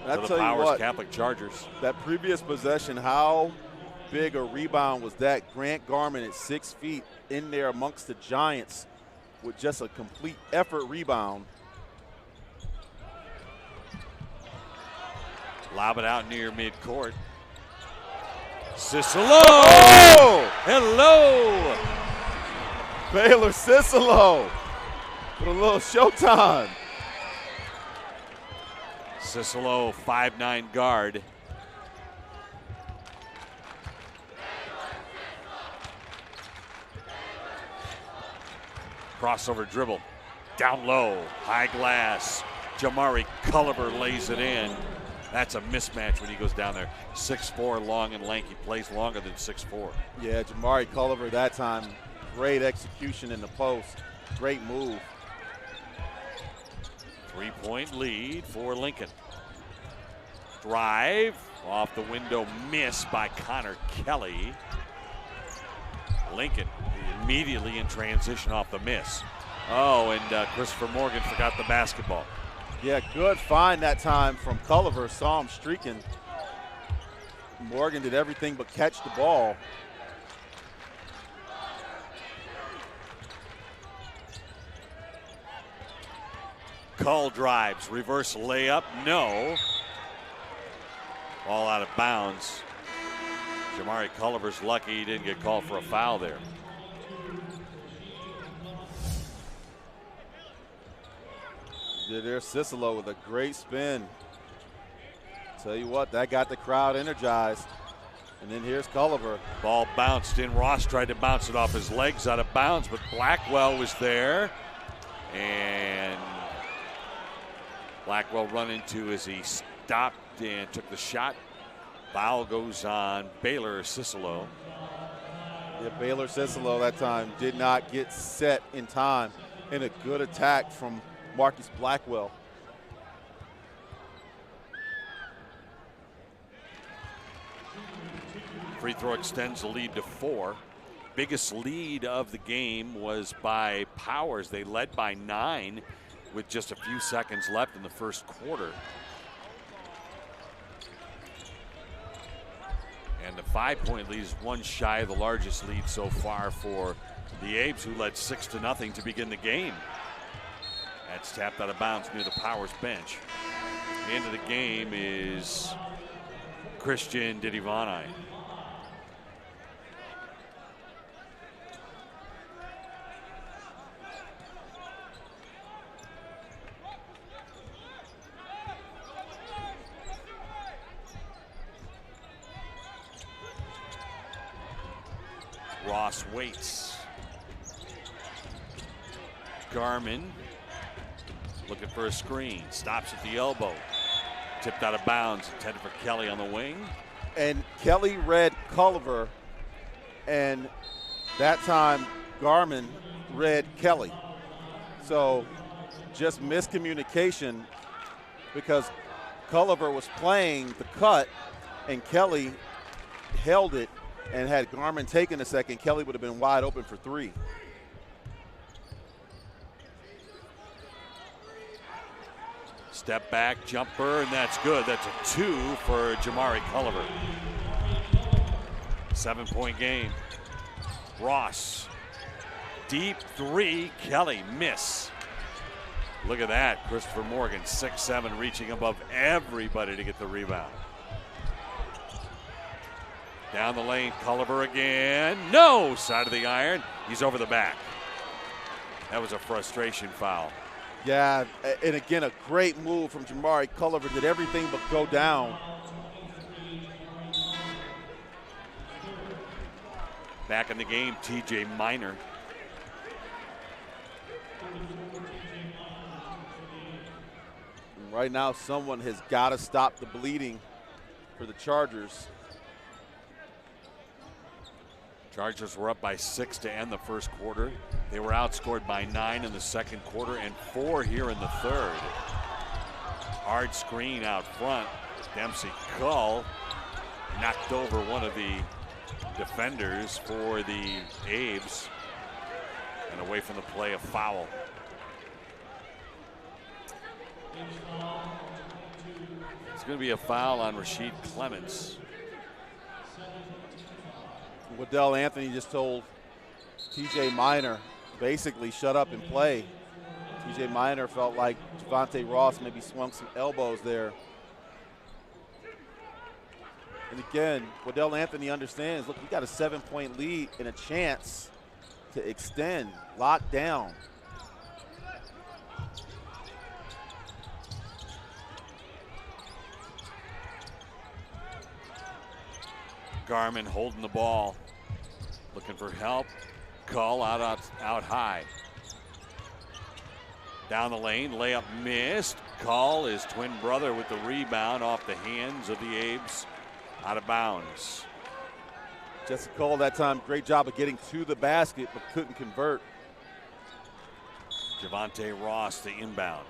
to the Powers Catholic Chargers. That previous possession, how big a rebound was that? Grant Garmin at 6 feet in there amongst the Giants with just a complete effort rebound. Lob it out near midcourt. Cicelo! Oh! Hello! Baylor Cicelo with a little showtime. Cicelo, 5'9" guard. Crossover dribble. Down low, high glass. Jamari Culliver lays it in. That's a mismatch when he goes down there. 6'4", long and lanky, plays longer than 6'4". Yeah, Jamari Culliver that time, great execution in the post. Great move. 3-point lead for Lincoln. Drive, off the window, miss by Connor Kelly. Lincoln immediately in transition off the miss. Oh, and Christopher Morgan forgot the basketball. Yeah, good find that time from Culliver. Saw him streaking. Morgan did everything but catch the ball. Cull drives, reverse layup, no. Ball out of bounds. Jamari Culliver's lucky he didn't get called for a foul there. There's Cicelo with a great spin. Tell you what, that got the crowd energized. And then here's Culliver. Ball bounced in. Ross tried to bounce it off his legs out of bounds, but Blackwell was there. And Blackwell run into as he stopped and took the shot. Foul goes on Baylor Cicelo. Yeah, Baylor Cicelo that time did not get set in time. And a good attack from Marcus Blackwell. Free throw extends the lead to 4. Biggest lead of the game was by Powers. They led by 9 with just a few seconds left in the first quarter. And the 5-point lead is one shy of the largest lead so far for the Abes, who led 6-0 to begin the game. That's tapped out of bounds near the Powers bench. The end of the game is Christian Didivani. Ross waits. Garmin looking for a screen. Stops at the elbow. Tipped out of bounds. Intended for Kelly on the wing. And Kelly read Culliver, and that time Garmin read Kelly. So just miscommunication, because Culliver was playing the cut and Kelly held it, and had Garmin taken a second, Kelly would have been wide open for three. Step back, jumper, and that's good. That's a 2 for Jamari Culliver. 7-point game. Ross, deep 3, Kelly, miss. Look at that, Christopher Morgan, 6'7", reaching above everybody to get the rebound. Down the lane, Culliver again. No, side of the iron. He's over the back. That was a frustration foul. Yeah, and again, a great move from Jamari Culliver. Did everything but go down. Back in the game, TJ Miner. Right now, someone has got to stop the bleeding for the Chargers. Chargers were up by 6 to end the first quarter. They were outscored by 9 in the second quarter and 4 here in the third. Hard screen out front. Dempsey Cull knocked over one of the defenders for the Abes, and away from the play, a foul. It's going to be a foul on Rasheed Clements. Waddell Anthony just told TJ Miner basically shut up and play. TJ Miner felt like Javonte Ross maybe swung some elbows there. And again, Waddell Anthony understands, look, we got a 7-point lead and a chance to extend, lock down. Garmin holding the ball, looking for help. Cull out high. Down the lane, layup missed. Cull, his twin brother, with the rebound off the hands of the Abes, out of bounds. Jesse Cull that time, great job of getting to the basket, but couldn't convert. Javonte Ross, the inbound.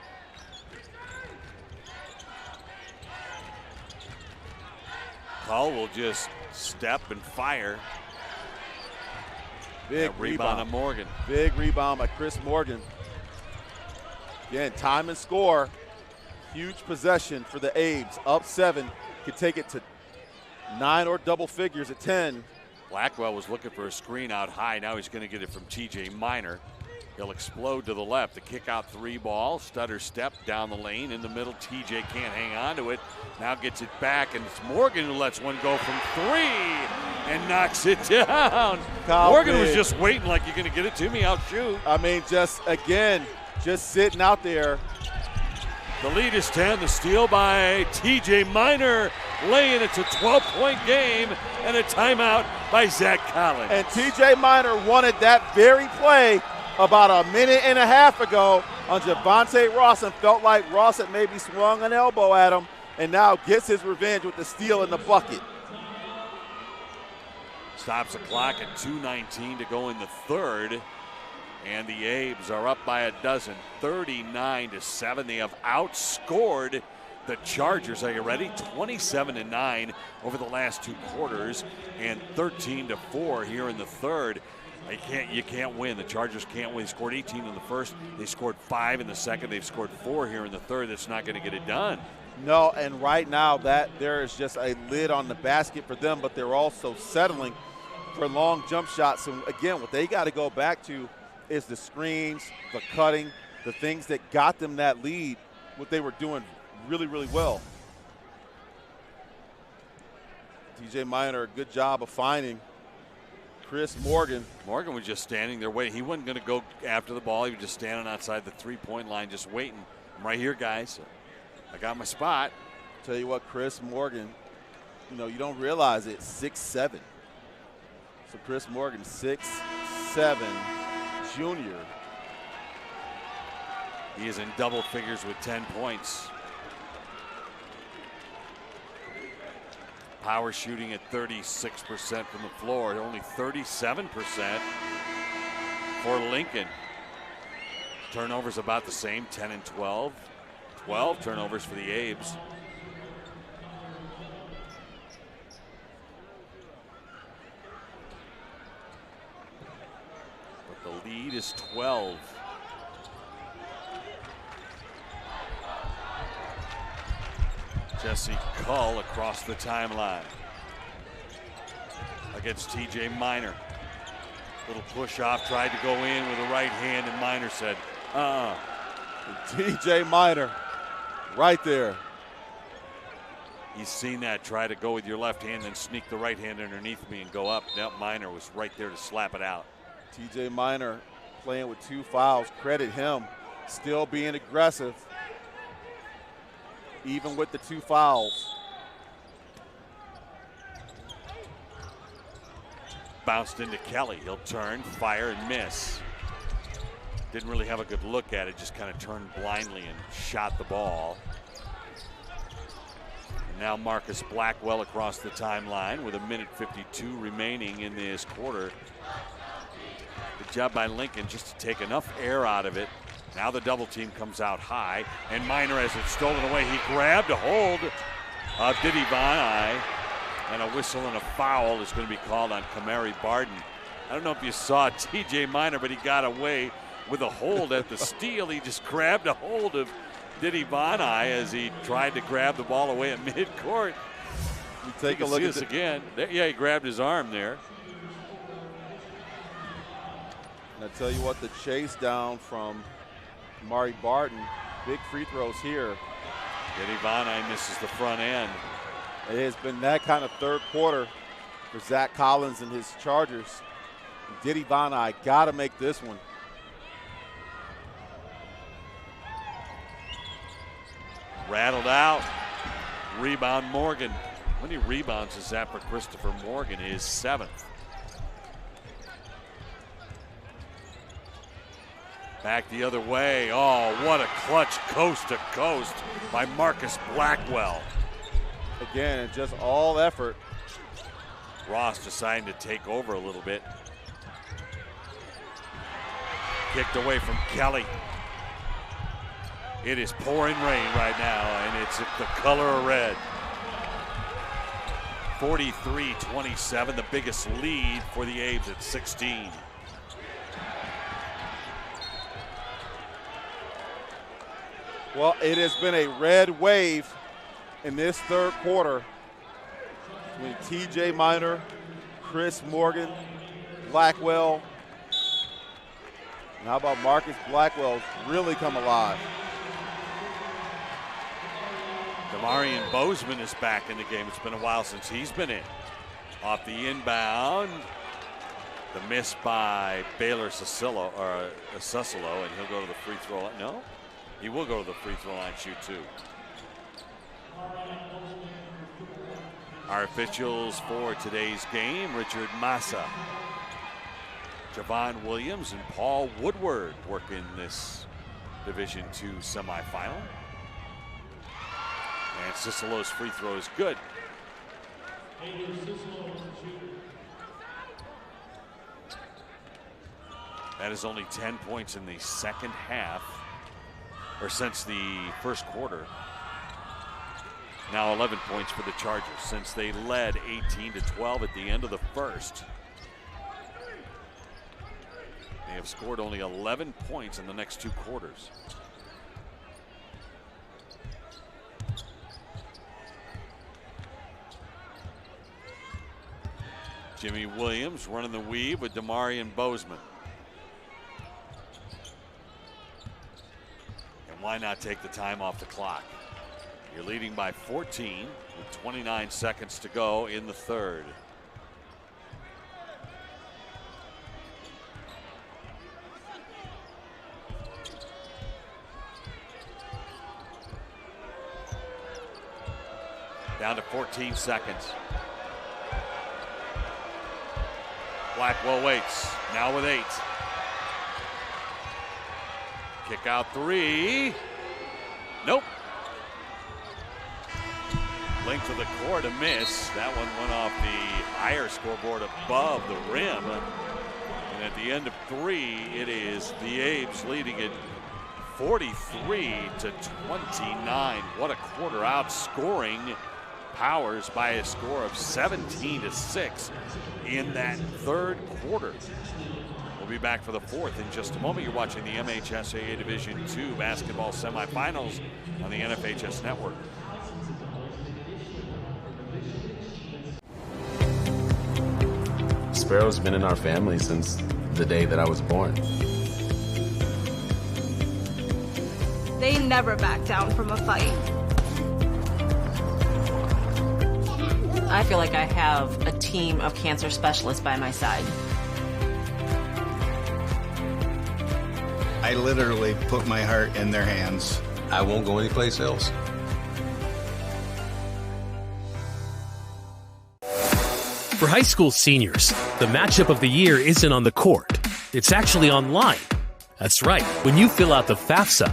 Cull will just step and fire. Big rebound on Morgan. Big rebound by Chris Morgan. Again, time and score. Huge possession for the Abes. Up 7. Could take it to 9 or double figures at 10. Blackwell was looking for a screen out high. Now he's going to get it from TJ Miner. He'll explode to the left. The kick out 3 ball. Stutter step down the lane in the middle. TJ can't hang on to it. Now gets it back, and it's Morgan who lets one go from 3 and knocks it down. Morgan was just waiting like, you're going to get it to me, I'll shoot. I mean, just sitting out there. The lead is 10. The steal by TJ Miner, laying it to 12-point game, and a timeout by Zach Collins. And TJ Miner wanted that very play about a minute and a half ago on Javonte Ross, and felt like Ross had maybe swung an elbow at him, and now gets his revenge with the steal in the bucket. Stops the clock at 2:19 to go in the third, and the Abes are up by a dozen, 39-7. They have outscored the Chargers. Are you ready? 27-9 over the last 2 quarters, and 13-4 here in the third. You can't win. The Chargers can't win. They scored 18 in the first. They scored 5 in the second. They've scored 4 here in the third. That's not going to get it done. No, and right now that there is just a lid on the basket for them, but they're also settling for long jump shots. And again, what they got to go back to is the screens, the cutting, the things that got them that lead, what they were doing really, really well. TJ Miner, a good job of finding Chris Morgan. Morgan was just standing there waiting. He wasn't going to go after the ball. He was just standing outside the three-point line just waiting. I'm right here, guys. I got my spot. Tell you what, Chris Morgan, you know, you don't realize it, 6'7". So Chris Morgan, 6'7", junior. He is in double figures with 10 points. Power shooting at 36% from the floor, only 37% for Lincoln. Turnovers about the same, 10 and 12. 12 turnovers for the Abes. But the lead is 12. Jesse Cull across the timeline against TJ Miner. Little push off, tried to go in with the right hand, and Miner said, TJ Miner, right there. You've seen that, try to go with your left hand and sneak the right hand underneath me and go up. Now Miner was right there to slap it out. TJ Miner playing with 2 fouls. Credit him, still being aggressive, even with the 2 fouls. Bounced into Kelly. He'll turn, fire, and miss. Didn't really have a good look at it, just kind of turned blindly and shot the ball. And now Marcus Blackwell across the timeline with 1:52 remaining in this quarter. Good job by Lincoln just to take enough air out of it. Now the double team comes out high, and Miner has it stolen away. He grabbed a hold of Diddy Vanai, and a whistle and a foul is going to be called on Kamari Barden. I don't know if you saw TJ Miner, but he got away with a hold at the steal. He just grabbed a hold of Diddy Vanai as he tried to grab the ball away at midcourt. You take a look see at this again. Yeah, he grabbed his arm there. And I tell you what, the chase down from Kamari Barden, big free throws here. Diddy Vanai misses the front end. It has been that kind of third quarter for Zach Collins and his Chargers. Diddy Vanai got to make this one. Rattled out. Rebound Morgan. How many rebounds is that for Christopher Morgan? His 7th. Back the other way. Oh, what a clutch coast to coast by Marcus Blackwell. Again, just all effort. Ross deciding to take over a little bit. Kicked away from Kelly. It is pouring rain right now, and it's the color of red. 43-27, the biggest lead for the Abes at 16. Well, it has been a red wave in this third quarter between TJ Miner, Chris Morgan, Blackwell. And how about Marcus Blackwell's really come alive? Demarion Bozeman is back in the game. It's been a while since he's been in. Off the inbound, the miss by Baylor Susilo, and he'll go to the free throw line. No, he will go to the free throw line, shoot 2. Our officials for today's game: Richard Massa, Javon Williams, and Paul Woodward work in this Division II semifinal. And Cicillo's free throw is good. That is only 10 points in the second half, or since the first quarter. Now 11 points for the Chargers since they led 18-12 at the end of the first. They have scored only 11 points in the next 2 quarters. Jimmy Williams running the weave with Demarion Bozeman. And why not take the time off the clock? You're leading by 14 with 29 seconds to go in the third. Down to 14 seconds. Blackwell waits, now with 8. Kick out 3. Nope. Length of the court, a miss. That one went off the higher scoreboard above the rim. And at the end of 3, it is the A's leading it 43-29. What a quarter, outscoring Powers by a score of 17-6 in that third quarter. We'll be back for the fourth in just a moment. You're watching the MHSAA Division II basketball semifinals on the NFHS Network. Sparrow's been in our family since the day that I was born. They never back down from a fight. I feel like I have a team of cancer specialists by my side. I literally put my heart in their hands. I won't go anyplace else. For high school seniors, the matchup of the year isn't on the court. It's actually online. That's right. When you fill out the FAFSA,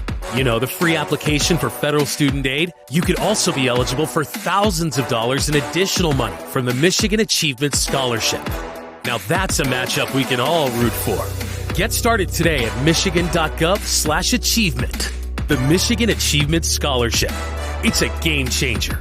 the free application for federal student aid, you could also be eligible for thousands of dollars in additional money from the Michigan Achievement Scholarship. Now that's a matchup we can all root for. Get started today at michigan.gov/achievement. The Michigan Achievement Scholarship. It's a game changer.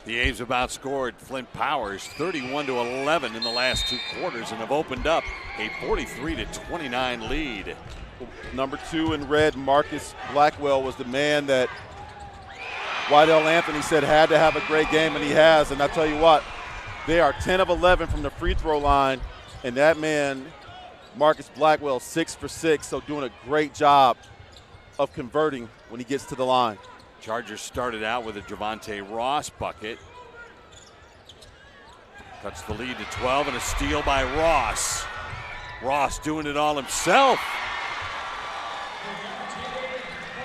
The A's have outscored Flint Powers 31-11 in the last 2 quarters and have opened up a 43-29 lead. Number 2 in red, Marcus Blackwell, was the man that Wydell Anthony said had to have a great game, and he has. And I tell you what, they are 10 of 11 from the free throw line, and that man, Marcus Blackwell, 6 for 6, so doing a great job of converting when he gets to the line. Chargers started out with a Javonte Ross bucket. Cuts the lead to 12 and a steal by Ross. Ross doing it all himself.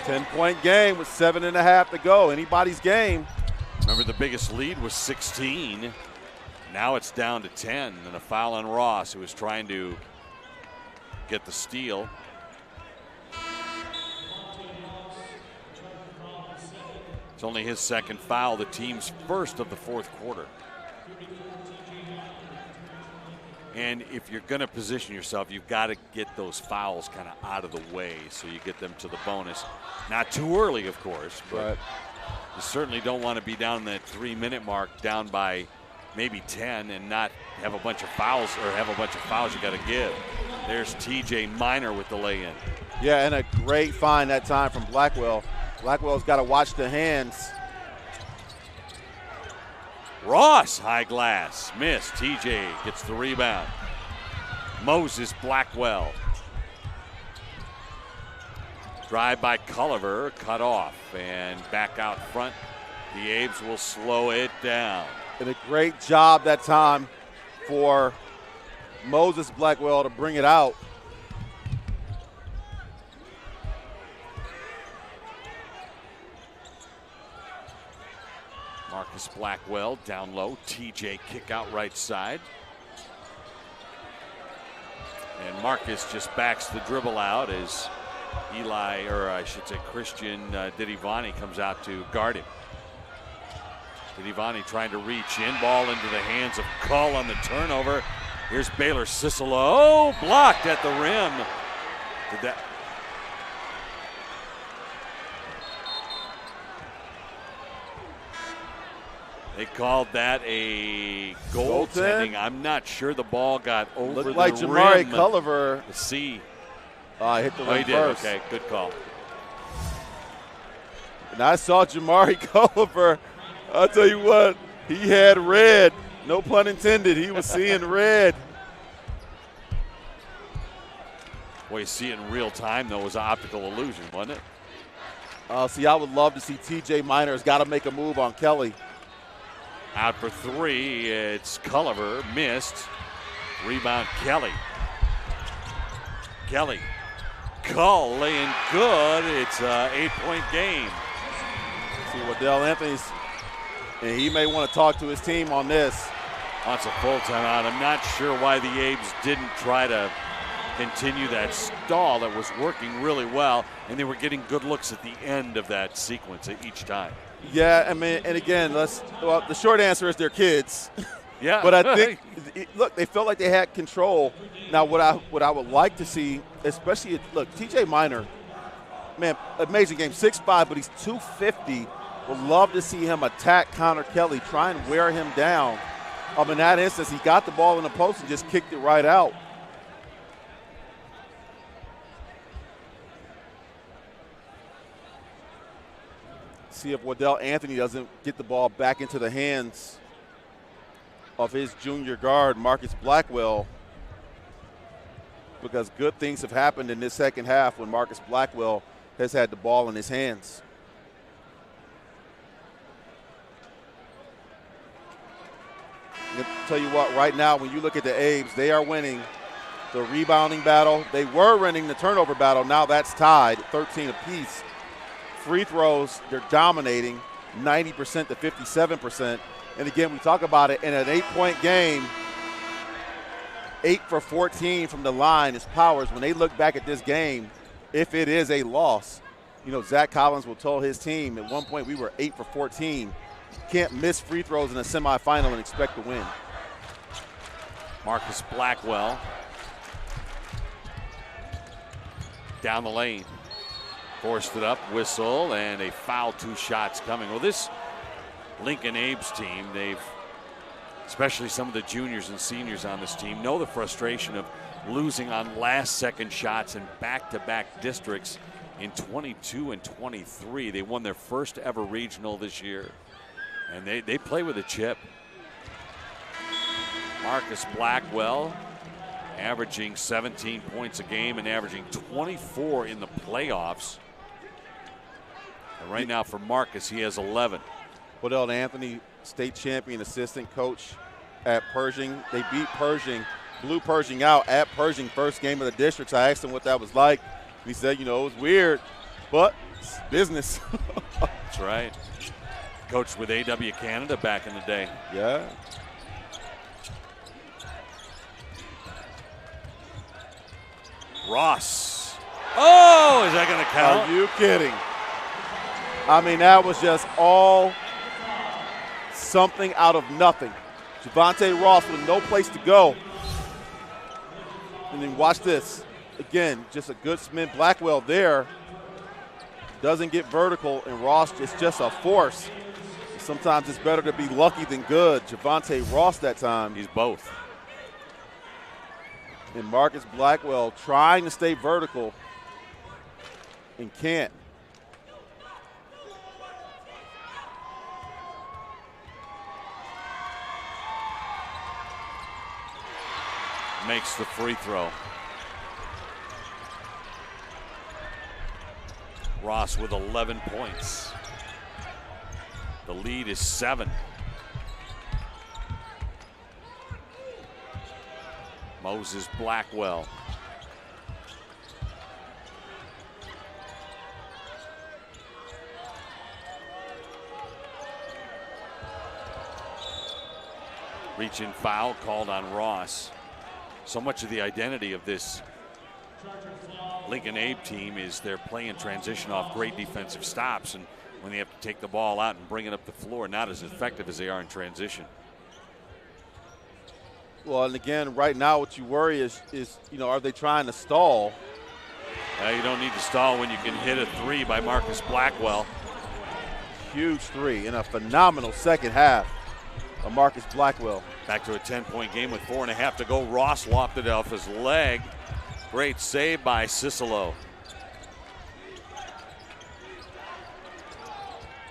10-point game with 7.5 to go. Anybody's game. Remember, the biggest lead was 16. Now it's down to 10 and a foul on Ross, who was trying to get the steal. It's only his second foul, the team's first of the fourth quarter. And if you're going to position yourself, you've got to get those fouls kind of out of the way so you get them to the bonus. Not too early, of course, but you certainly don't want to be down that 3-minute mark, down by maybe 10, and not have a bunch of fouls, or have a bunch of fouls you got to give. There's TJ Miner with the lay-in. Yeah, and a great find that time from Blackwell. Blackwell's got to watch the hands. Ross, high glass, missed. TJ gets the rebound. Moses Blackwell. Drive by Culliver, cut off, and back out front. The A's will slow it down. And a great job that time for Moses Blackwell to bring it out. Marcus Blackwell down low. TJ kick out right side. And Marcus just backs the dribble out as Christian Didivani comes out to guard him. Didivani trying to reach in. Ball into the hands of Cull on the turnover. Here's Baylor Cicelo. Blocked at the rim. They called that a goaltending. I'm not sure the ball got over Looked the like rim. Jamari Culliver. Let's see. Hit the rim he did. first. Okay, good call. And I saw Jamari Culliver. I'll tell you what, he had red. No pun intended. He was seeing red. Boy, you see it in real time, though. It was an optical illusion, wasn't it? See, I would love to see TJ Minor's got to make a move on Kelly. Out for three. It's Culliver. Missed. Rebound, Kelly. Kelly. Cull laying good. It's an 8-point game. See, Waddell Anthony's, and he may want to talk to his team on this. That's a full timeout. I'm not sure why the Abes didn't try to continue that stall that was working really well, and they were getting good looks at the end of that sequence each time. Yeah, I mean, and again, the short answer is they're kids. Yeah. But I think, look, they felt like they had control. Now, what I would like to see, especially, look, TJ Minor, man, amazing game, 6'5", but he's 250. Would love to see him attack Connor Kelly, try and wear him down. In that instance, he got the ball in the post and just kicked it right out. See if Waddell Anthony doesn't get the ball back into the hands of his junior guard, Marcus Blackwell, because good things have happened in this second half when Marcus Blackwell has had the ball in his hands. I'll tell you what, right now, when you look at the Abes, they are winning the rebounding battle. They were winning the turnover battle. Now that's tied, 13 apiece. Free throws, they're dominating, 90% to 57%. And again, we talk about it in an 8-point game, 8 for 14 from the line is Powers. When they look back at this game, if it is a loss, Zach Collins will tell his team at one point we were 8 for 14. You can't miss free throws in a semifinal and expect to win. Marcus Blackwell down the lane. Forced it up, whistle, and a foul, 2 shots coming. Well, this Lincoln Abes team, especially some of the juniors and seniors on this team, know the frustration of losing on last-second shots in back-to-back districts in 22 and 23. They won their first ever regional this year, and they play with a chip. Marcus Blackwell averaging 17 points a game and averaging 24 in the playoffs. And right now for Marcus, he has 11. Waddell Anthony, state champion assistant coach at Pershing. They beat Pershing, blew Pershing out at Pershing, first game of the districts. I asked him what that was like. He said, it was weird, but it's business. That's right. Coached with AW Canada back in the day. Yeah. Ross. Oh, is that going to count? Are you kidding? I mean, that was just all something out of nothing. Javonte Ross with no place to go. And then watch this. Again, just a good spin. Blackwell there. Doesn't get vertical, and Ross is just a force. Sometimes it's better to be lucky than good. Javonte Ross that time. He's both. And Marcus Blackwell trying to stay vertical and can't. Makes the free throw. Ross with 11 points. The lead is 7. Moses Blackwell. Reach-in foul called on Ross. So much of the identity of this Lincoln Abe team is they're playing transition off great defensive stops, and when they have to take the ball out and bring it up the floor, not as effective as they are in transition. Well, and again, right now what you worry is are they trying to stall? You don't need to stall when you can hit a three by Marcus Blackwell. Huge three in a phenomenal second half of Marcus Blackwell. Back to a 10-point game with 4.5 to go. Ross lofted it off his leg. Great save by Cicelo.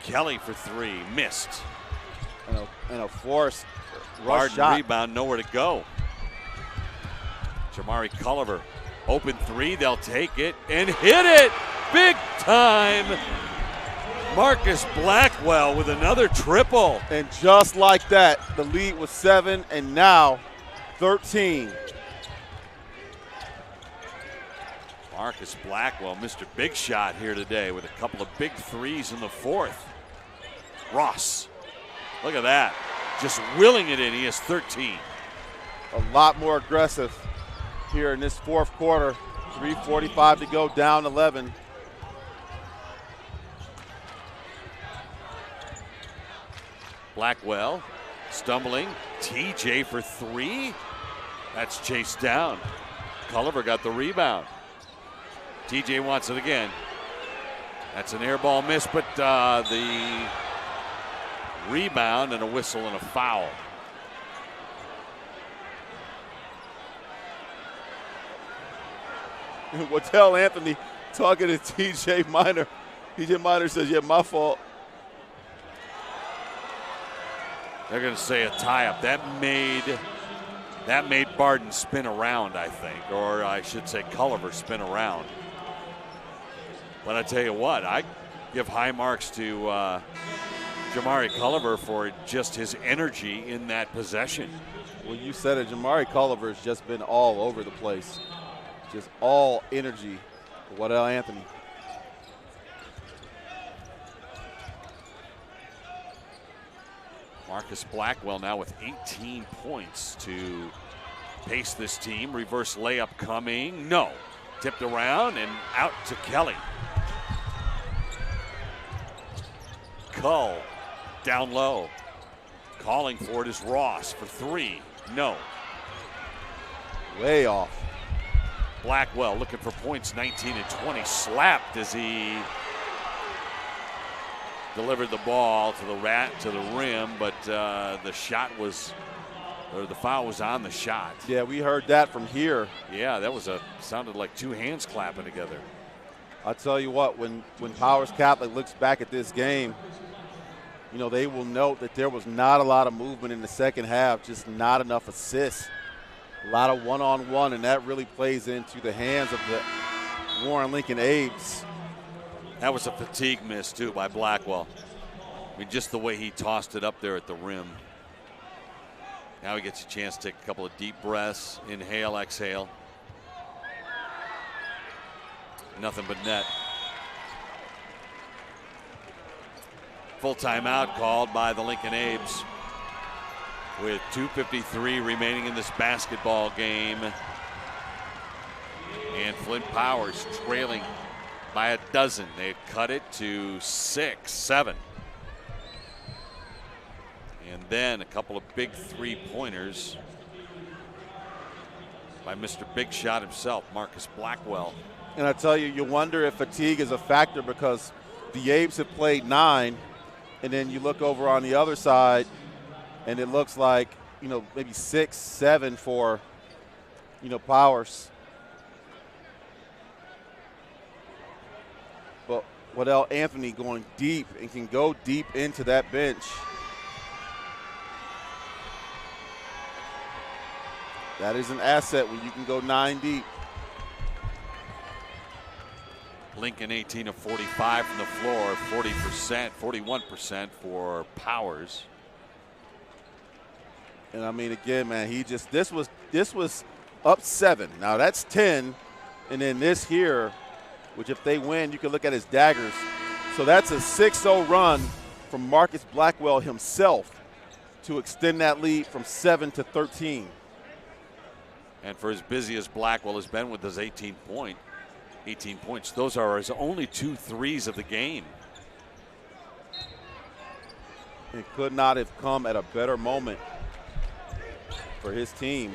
Kelly for three, missed. And a forced Barton shot. Rebound, nowhere to go. Jamari Culliver, open three, they'll take it and hit it big time. Marcus Blackwell with another triple. And just like that, the lead was 7 and now 13. Marcus Blackwell, Mr. Big Shot here today with a couple of big threes in the fourth. Ross, look at that, just willing it in. He has 13. A lot more aggressive here in this fourth quarter. 3:45 to go, down 11. Blackwell stumbling. TJ for three. That's chased down. Culliver got the rebound. TJ wants it again. That's an air ball miss, but the rebound and a whistle and a foul. Waddell Anthony talking to TJ Miner. TJ Miner says, yeah, my fault. They're going to say a tie-up. That made Barton spin around, I think, or I should say Culliver spin around. But I tell you what, I give high marks to Jamari Culliver for just his energy in that possession. Well, you said it. Jamari Culliver has just been all over the place. Just all energy for Waddell Anthony. Marcus Blackwell now with 18 points to pace this team. Reverse layup coming. No. Tipped around and out to Kelly. Cull down low. Calling for it is Ross for three. No. Way off. Blackwell looking for points, 19 and 20. Slapped as he delivered the ball to the rim, but the foul was on the shot. Yeah, we heard that from here. Yeah, that sounded like two hands clapping together. I'll tell you what, when Powers Catholic looks back at this game, they will note that there was not a lot of movement in the second half, just not enough assists. A lot of one-on-one, and that really plays into the hands of the Warren Lincoln Abes. That was a fatigue miss, too, by Blackwell. I mean, just the way he tossed it up there at the rim. Now he gets a chance to take a couple of deep breaths. Inhale, exhale. Nothing but net. Full timeout called by the Lincoln Abes with 2:53 remaining in this basketball game. And Flint Powers trailing by a dozen. They cut it to 6-7. And then a couple of big three-pointers by Mr. Big Shot himself, Marcus Blackwell. And I tell you, you wonder if fatigue is a factor because the Abes have played 9, and then you look over on the other side, and it looks like, maybe 6, 7 for, Powers. But Waddell Anthony going deep and can go deep into that bench. That is an asset when you can go 9 deep. Lincoln 18 of 45 from the floor, 40%, 41% for Powers. And I mean, again, man, this was up 7. Now that's 10, and then this here, which if they win, you can look at his daggers. So that's a 6-0 run from Marcus Blackwell himself. to extend that lead from 7 to 13. And for as busy as Blackwell has been with his 18 points, those are his only 2 threes of the game. It could not have come at a better moment for his team.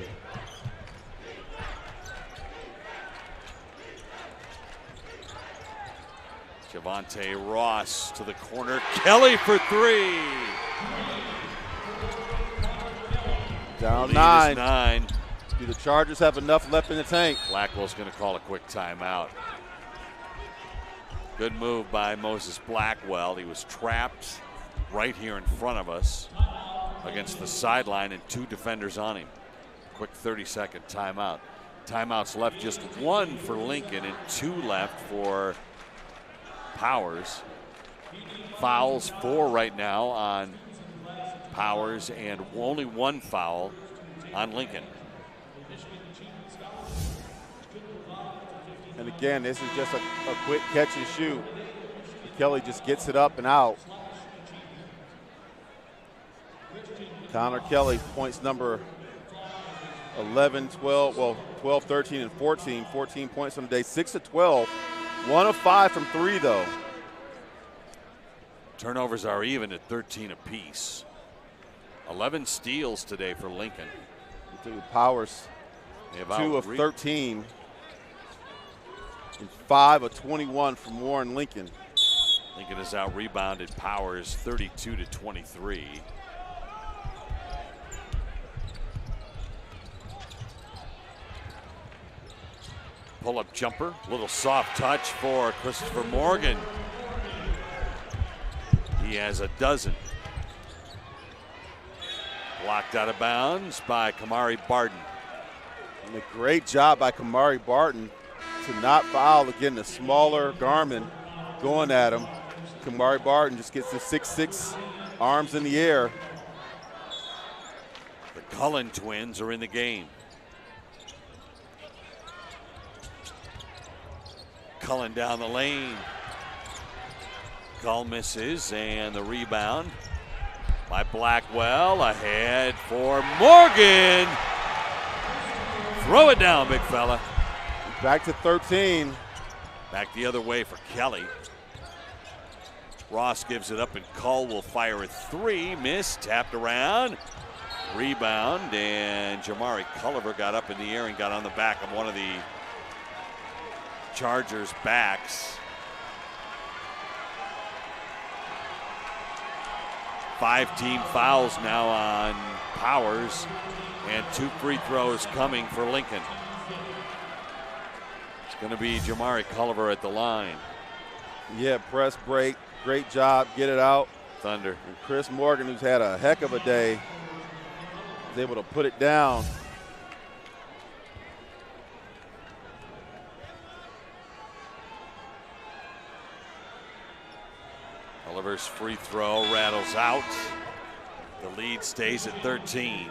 Javonte Ross to the corner. Kelly for 3. Down Lead 9. is 9. Do the Chargers have enough left in the tank? Blackwell's going to call a quick timeout. Good move by Moses Blackwell. He was trapped right here in front of us against the sideline and 2 defenders on him. Quick 30-second timeout. Timeouts left, just 1 for Lincoln and 2 left for Powers. Fouls 4 right now on Powers and only 1 foul on Lincoln. And again, this is just a quick catch and shoot. Kelly just gets it up and out. Connor Kelly, points number 11, 12, well, 12, 13, and 14. 14 points on the day, 6 of 12. 1 of 5 from 3, though. Turnovers are even at 13 apiece. 11 steals today for Lincoln. Powers, They have 2 of outreached. 13. And 5 of 21 from Warren Lincoln. Lincoln has out-rebounded Powers 32 to 23. Pull-up jumper, little soft touch for Christopher Morgan. He has a dozen. Blocked out of bounds by Kamari Barton. And a great job by Kamari Barton to not foul. Again, the smaller Garmin going at him. Kamari Barton just gets the 6'6", arms in the air. The Cullen twins are in the game. Cullen down the lane. Gull misses, and the rebound by Blackwell. Ahead for Morgan. Throw it down, big fella. Back to 13. Back the other way for Kelly. Ross gives it up, and Cull will fire a 3. Miss, tapped around. Rebound, and Jamari Culliver got up in the air and got on the back of one of the Chargers' backs. 5 team fouls now on Powers, and 2 free throws coming for Lincoln. It's going to be Jamari Culliver at the line. Yeah, press break. Great job. Get it out. Thunder. And Chris Morgan, who's had a heck of a day, is able to put it down. Culliver's free throw rattles out. The lead stays at 13.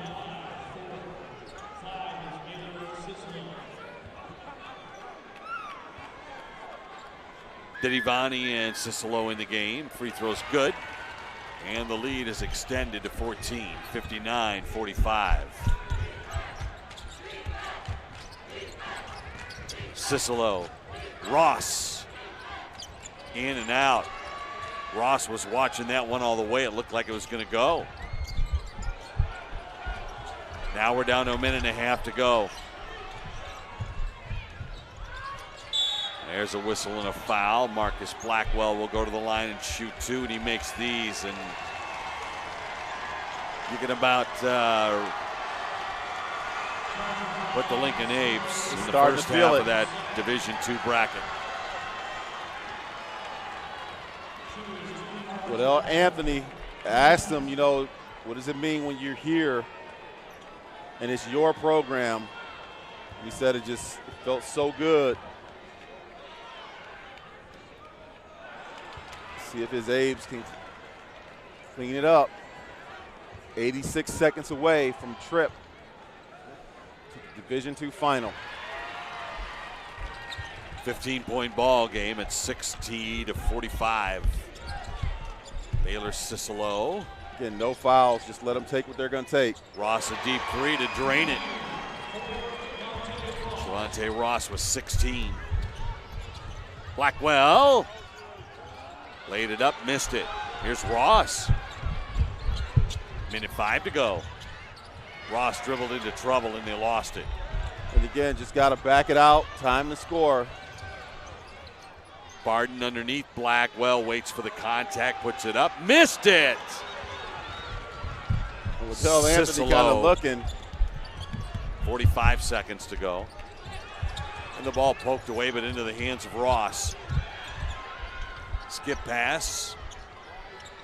Dedivani and Cicelo in the game. Free throw's good. And the lead is extended to 14, 59-45. Cicelo, Ross, in and out. Ross was watching that one all the way. It looked like it was going to go. Now we're down to a minute and a half to go. There's a whistle and a foul. Marcus Blackwell will go to the line and shoot 2, and he makes these. And you can about put the Lincoln Abes in the first half of that Division II bracket. Well, Anthony asked him, you know, what does it mean when you're here and it's your program? He said it felt so good. See if his Abes can clean it up. 86 seconds away from trip to the Division II final. 15-point ball game at 60-45. Baylor Cicelo Again, no fouls. Just let them take what they're going to take. Ross a deep three to drain it. Javonte Ross was 16. Blackwell laid it up, missed it. Here's Ross. Minute 5 to go. Ross dribbled into trouble and they lost it. And again, just got to back it out. Time to score. Barden underneath. Blackwell waits for the contact, puts it up, missed it. We'll tell Anthony kind of looking. 45 seconds to go. And the ball poked away, but into the hands of Ross. Skip pass.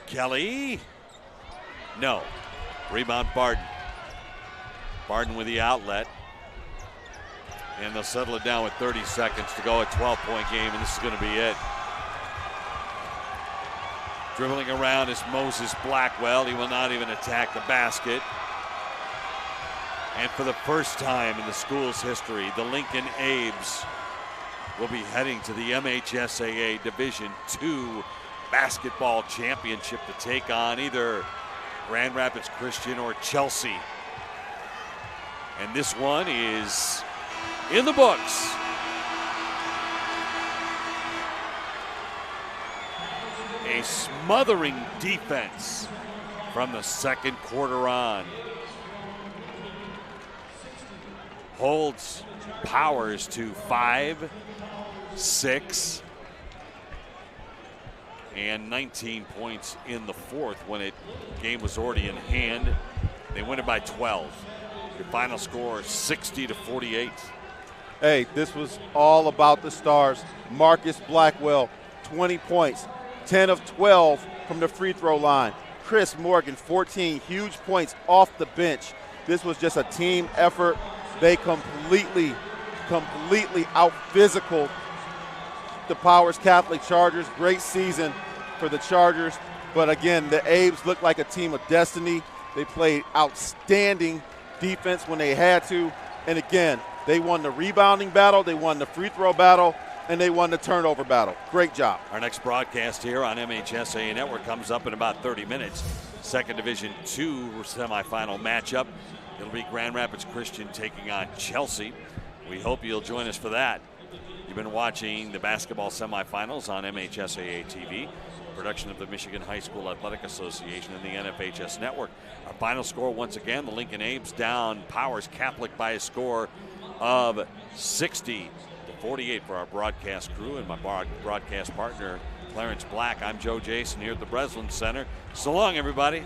Kelly. No. Rebound Barden. Barden with the outlet. And they'll settle it down with 30 seconds to go. A 12-point game, and this is going to be it. Dribbling around is Moses Blackwell. He will not even attack the basket. And for the first time in the school's history, the Lincoln Abes will be heading to the MHSAA Division II basketball championship to take on either Grand Rapids Christian or Chelsea. And this one is in the books. A smothering defense from the second quarter on. Holds Powers to 5, 6, and 19 points in the fourth when the game was already in hand. They win it by 12. Your final score 60-48. Hey, this was all about the stars. Marcus Blackwell, 20 points, 10 of 12 from the free throw line. Chris Morgan, 14 huge points off the bench. This was just a team effort. They completely out-physicaled the Powers Catholic Chargers. Great season for the Chargers. But again, the Abes looked like a team of destiny. They played outstanding defense when they had to. And again, they won the rebounding battle, they won the free throw battle, and they won the turnover battle. Great job. Our next broadcast here on MHSAA Network comes up in about 30 minutes. Second Division II semifinal matchup. It'll be Grand Rapids Christian taking on Chelsea. We hope you'll join us for that. You've been watching the basketball semifinals on MHSAA TV, production of the Michigan High School Athletic Association and the NFHS Network. Our final score, once again, the Lincoln Abes down Powers Catholic by a score of 60-48 for our broadcast crew and my broadcast partner, Clarence Black. I'm Joe Jason here at the Breslin Center. So long, everybody.